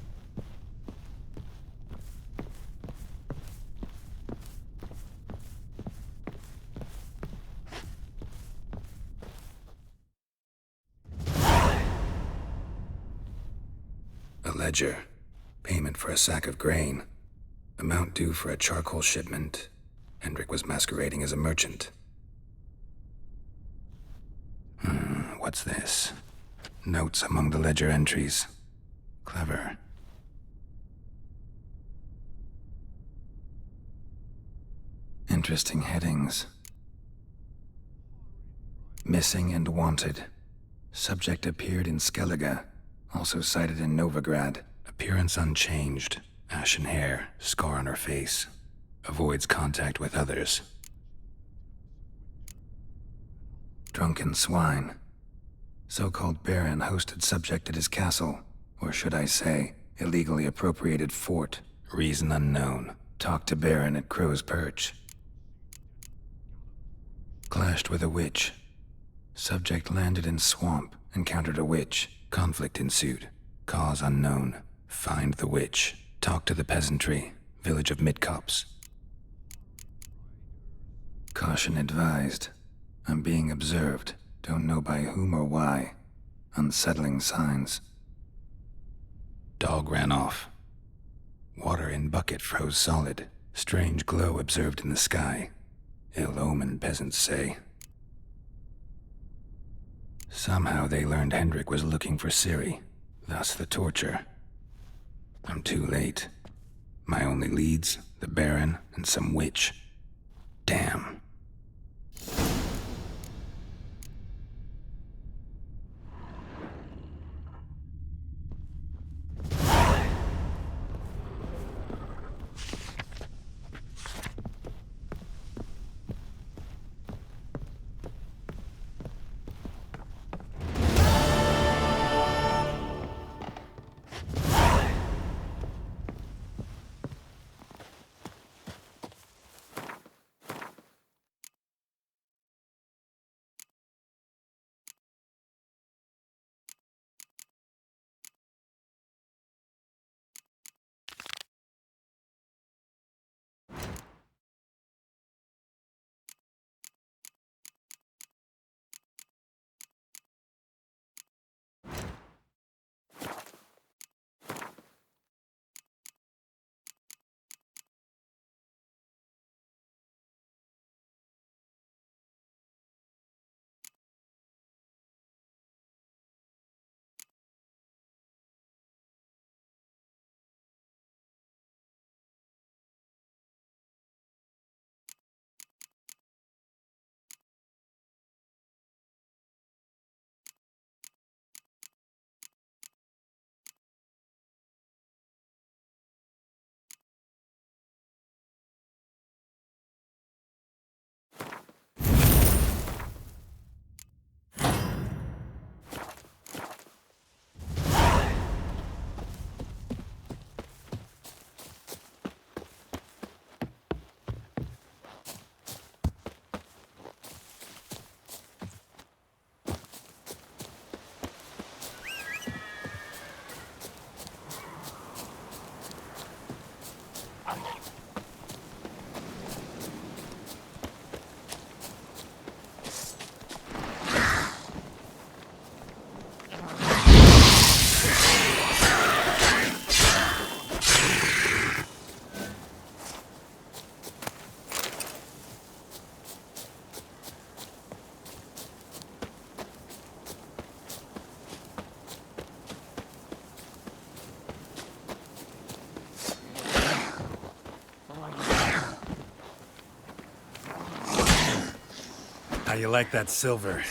A ledger. Payment for a sack of grain. Amount due for a charcoal shipment. Hendrik was masquerading as a merchant. What's this? Notes among the ledger entries. Clever. Interesting headings. Missing and wanted. Subject appeared in Skellige. Also cited in Novigrad. Appearance unchanged. Ashen hair. Scar on her face. Avoids contact with others. Drunken swine. So-called Baron hosted subject at his castle. Or should I say, illegally appropriated fort. Reason unknown. Talked to Baron at Crow's Perch. Clashed with a witch. Subject landed in swamp. Encountered a witch. Conflict ensued. Cause unknown. Find the witch. Talk to the peasantry. Village of Midcopse. Caution advised. I'm being observed. Don't know by whom or why. Unsettling signs. Dog ran off. Water in bucket froze solid. Strange glow observed in the sky. Ill omen, peasants say. Somehow they learned Hendrik was looking for Ciri. Thus the torture. I'm too late. My only leads, the Baron and some witch. Damn. How you like that silver?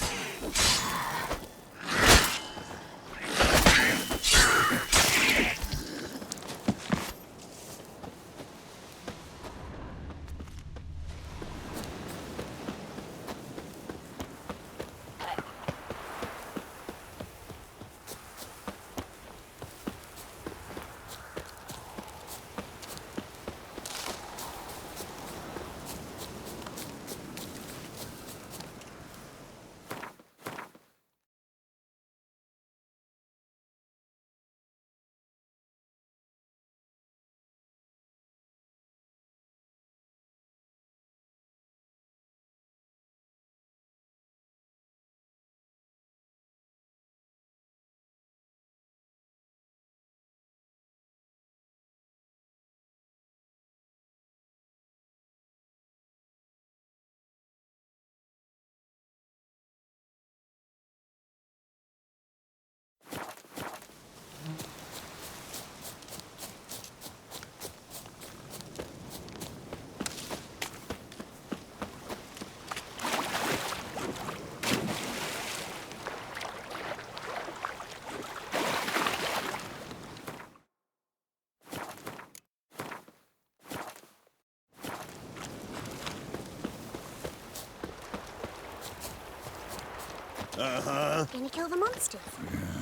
Gonna kill the monsters?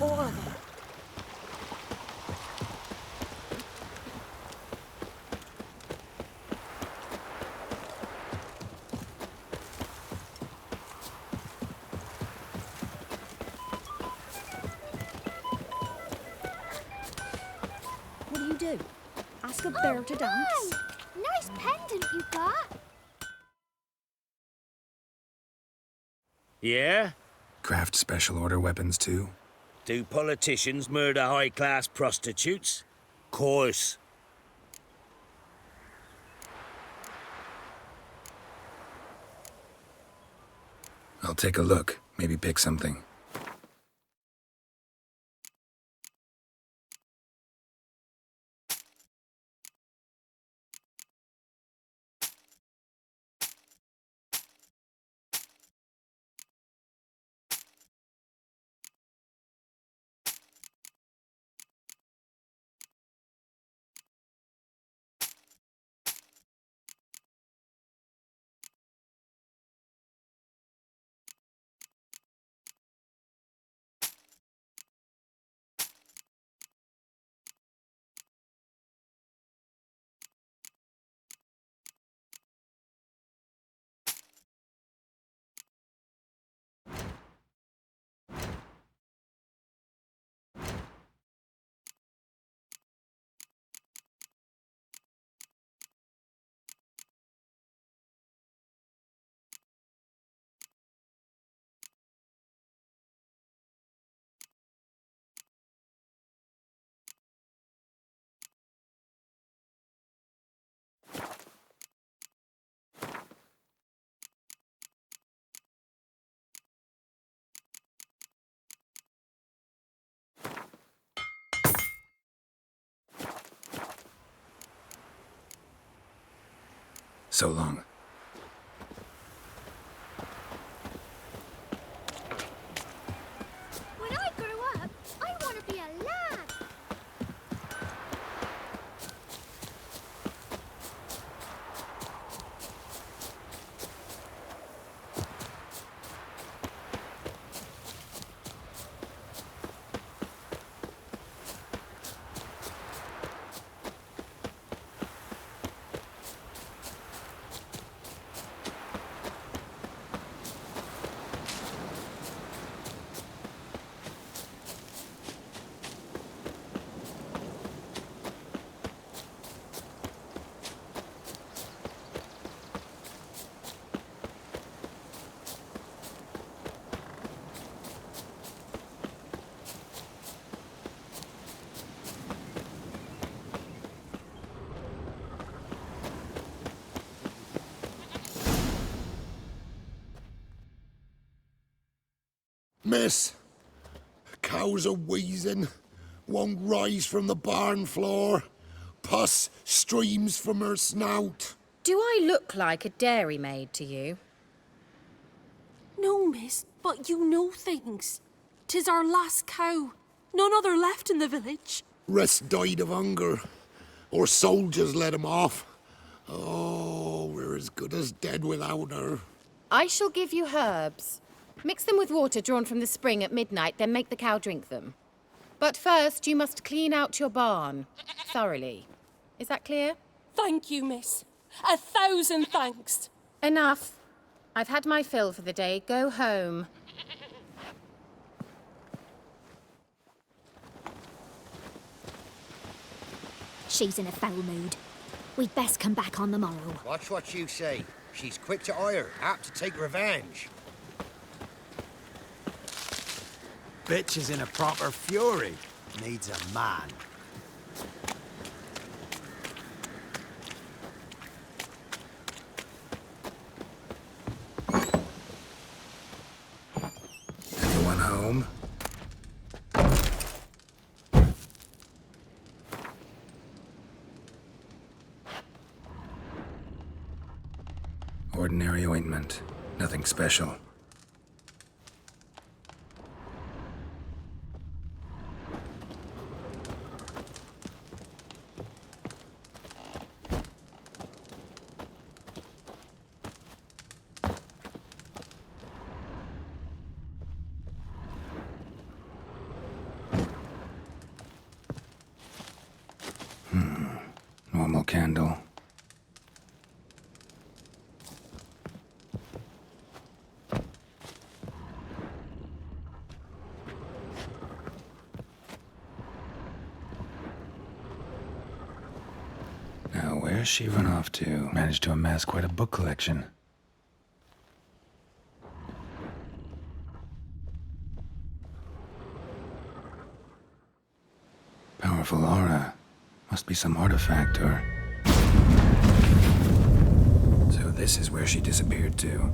All of them? What do you do? Ask a bear to dance? Nice pendant you got. Yeah? Craft special order weapons too? Do politicians murder high-class prostitutes? Course. I'll take a look. Maybe pick something. So long. When I grow up, I want to be a lad. Miss, cows are wheezing, won't rise from the barn floor. Pus streams from her snout. Do I look like a dairymaid to you? No, miss, but you know things. 'Tis our last cow. None other left in the village. Rest died of hunger. Or soldiers let him off. Oh, we're as good as dead without her. I shall give you herbs. Mix them with water drawn from the spring at midnight, then make the cow drink them. But first, you must clean out your barn. Thoroughly. Is that clear? Thank you, miss. 1,000 thanks. Enough. I've had my fill for the day. Go home. She's in a foul mood. We'd best come back on the morrow. Watch what you say. She's quick to ire, apt to take revenge. Bitch is in a proper fury. Needs a man. Anyone home? Ordinary ointment. Nothing special. Normal candle. Now, where's she run off to? Managed to amass quite a book collection. Powerful aura. Must be some artifact or... So this is where she disappeared to.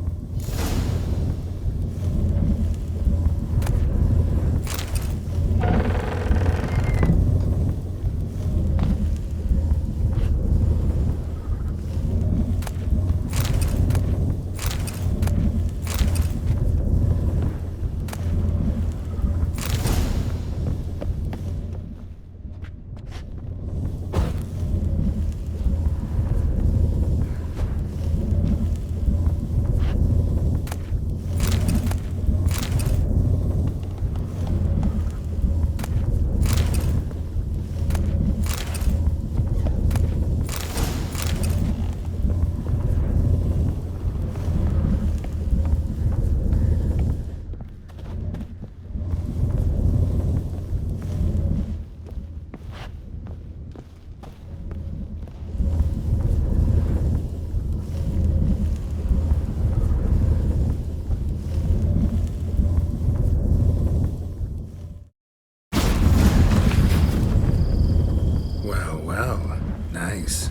Well, nice.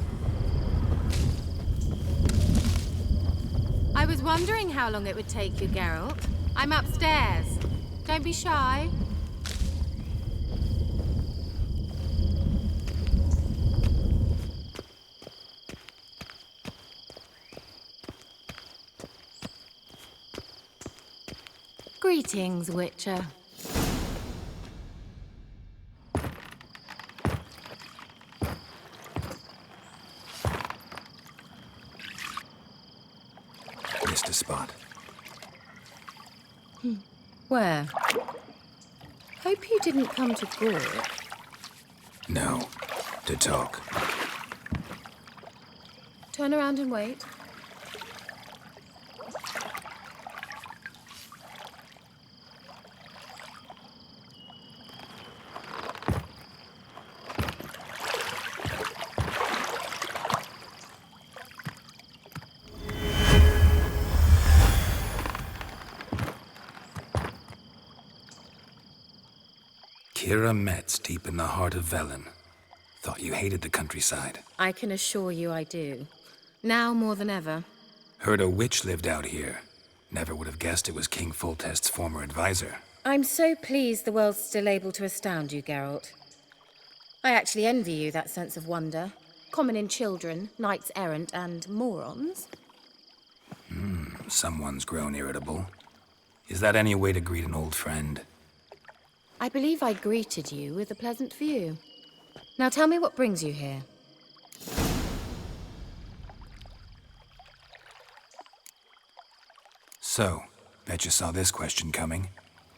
I was wondering how long it would take you, Geralt. I'm upstairs. Don't be shy. Greetings, Witcher. Missed a spot. Where? Hope you didn't come to Gork. No. To talk. Turn around and wait. Kira Metz, deep in the heart of Velen. Thought you hated the countryside. I can assure you I do. Now more than ever. Heard a witch lived out here. Never would have guessed it was King Foltest's former advisor. I'm so pleased the world's still able to astound you, Geralt. I actually envy you that sense of wonder. Common in children, knights errant, and morons. Someone's grown irritable. Is that any way to greet an old friend? I believe I greeted you with a pleasant view. Now tell me what brings you here. So, bet you saw this question coming.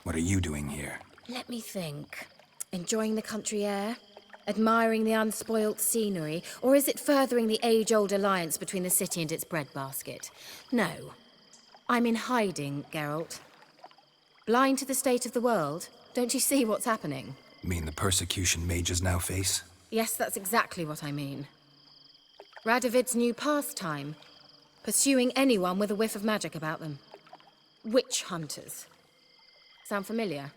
What are you doing here? Let me think. Enjoying the country air? Admiring the unspoilt scenery? Or is it furthering the age-old alliance between the city and its breadbasket? No. I'm in hiding, Geralt. Blind to the state of the world? Don't you see what's happening? You mean the persecution mages now face? Yes, that's exactly what I mean. Radovid's new pastime. Pursuing anyone with a whiff of magic about them. Witch hunters. Sound familiar?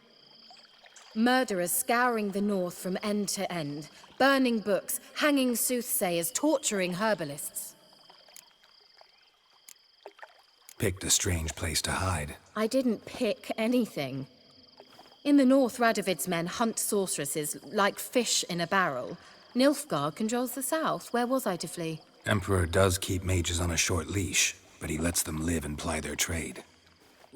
Murderers scouring the north from end to end, burning books, hanging soothsayers, torturing herbalists. Picked a strange place to hide. I didn't pick anything. In the north, Radovid's men hunt sorceresses like fish in a barrel. Nilfgaard controls the south. Where was I to flee? Emperor does keep mages on a short leash, but he lets them live and ply their trade.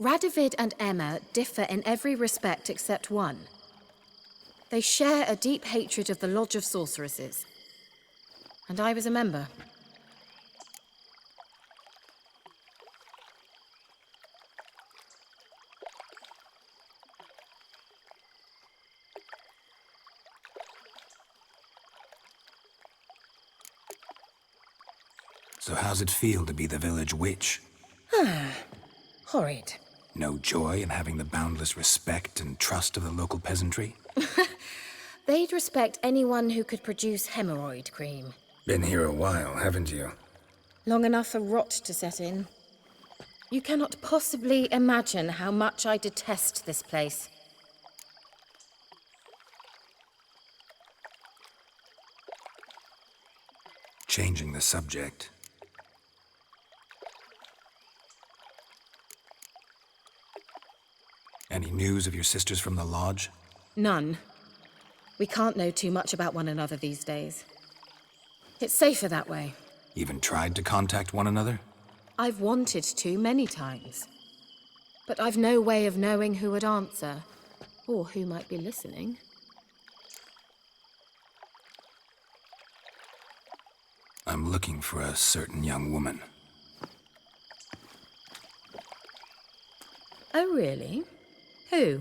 Radovid and Emma differ in every respect except one. They share a deep hatred of the Lodge of Sorceresses. And I was a member. So how's it feel to be the village witch? Horrid. No joy in having the boundless respect and trust of the local peasantry? They'd respect anyone who could produce hemorrhoid cream. Been here a while, haven't you? Long enough for rot to set in. You cannot possibly imagine how much I detest this place. Changing the subject. Any news of your sisters from the lodge? None. We can't know too much about one another these days. It's safer that way. Even tried to contact one another? I've wanted to many times. But I've no way of knowing who would answer, or who might be listening. I'm looking for a certain young woman. Oh, really? Who?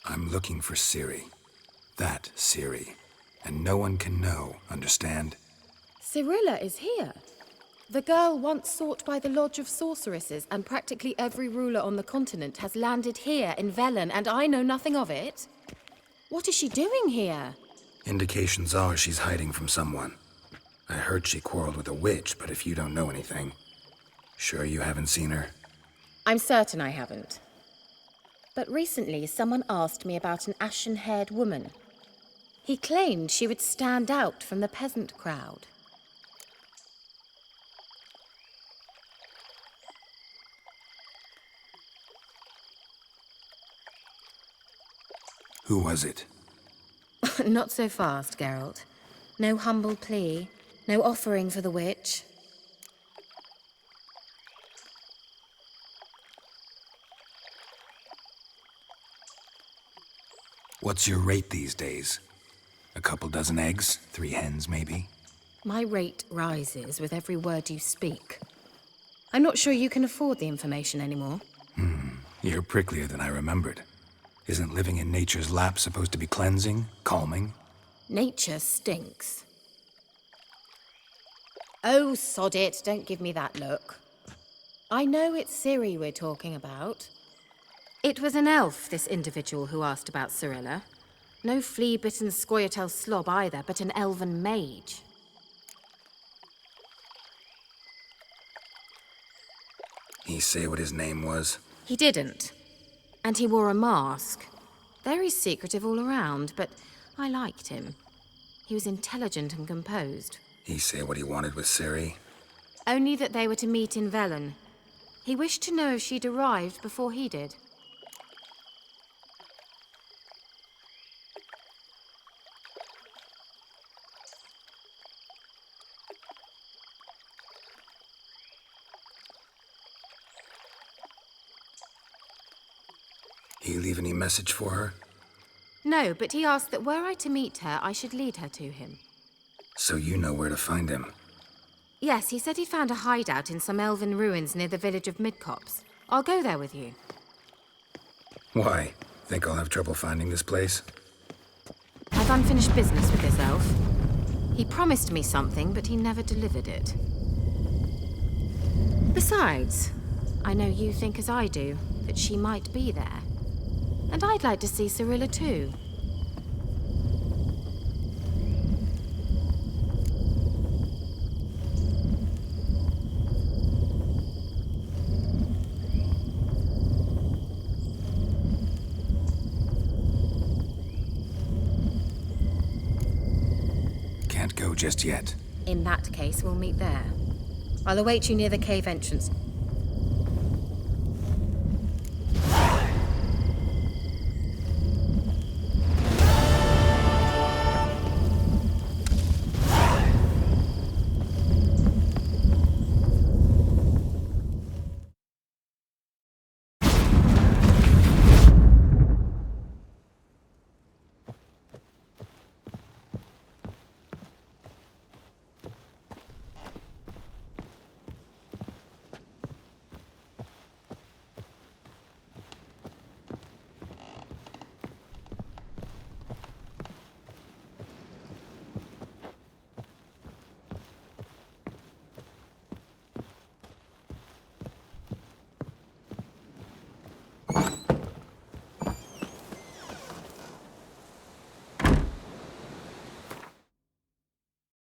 I'm looking for Ciri. That Ciri. And no one can know, understand? Cirilla is here. The girl once sought by the Lodge of Sorceresses, and practically every ruler on the continent has landed here in Velen, and I know nothing of it. What is she doing here? Indications are she's hiding from someone. I heard she quarreled with a witch, but if you don't know anything, sure you haven't seen her? I'm certain I haven't. But recently, someone asked me about an ashen-haired woman. He claimed she would stand out from the peasant crowd. Who was it? Not so fast, Geralt. No humble plea, no offering for the witch. What's your rate these days? A couple dozen eggs? 3 hens, maybe? My rate rises with every word you speak. I'm not sure you can afford the information anymore. You're pricklier than I remembered. Isn't living in nature's lap supposed to be cleansing, calming? Nature stinks. Oh, sod it, don't give me that look. I know it's Ciri we're talking about. It was an elf, this individual who asked about Cirilla. No flea-bitten Scoia'tael slob either, but an elven mage. He say what his name was? He didn't. And he wore a mask. Very secretive all around, but I liked him. He was intelligent and composed. He say what he wanted with Ciri? Only that they were to meet in Velen. He wished to know if she'd arrived before he did. You leave any message for her? No, but he asked that were I to meet her, I should lead her to him. So you know where to find him. Yes, he said he'd found a hideout in some elven ruins near the village of Midcopse. I'll go there with you. Why? Think I'll have trouble finding this place? I've unfinished business with this elf. He promised me something, but he never delivered it. Besides, I know you think as I do, that she might be there. And I'd like to see Cyrilla too. Can't go just yet. In that case, we'll meet there. I'll await you near the cave entrance.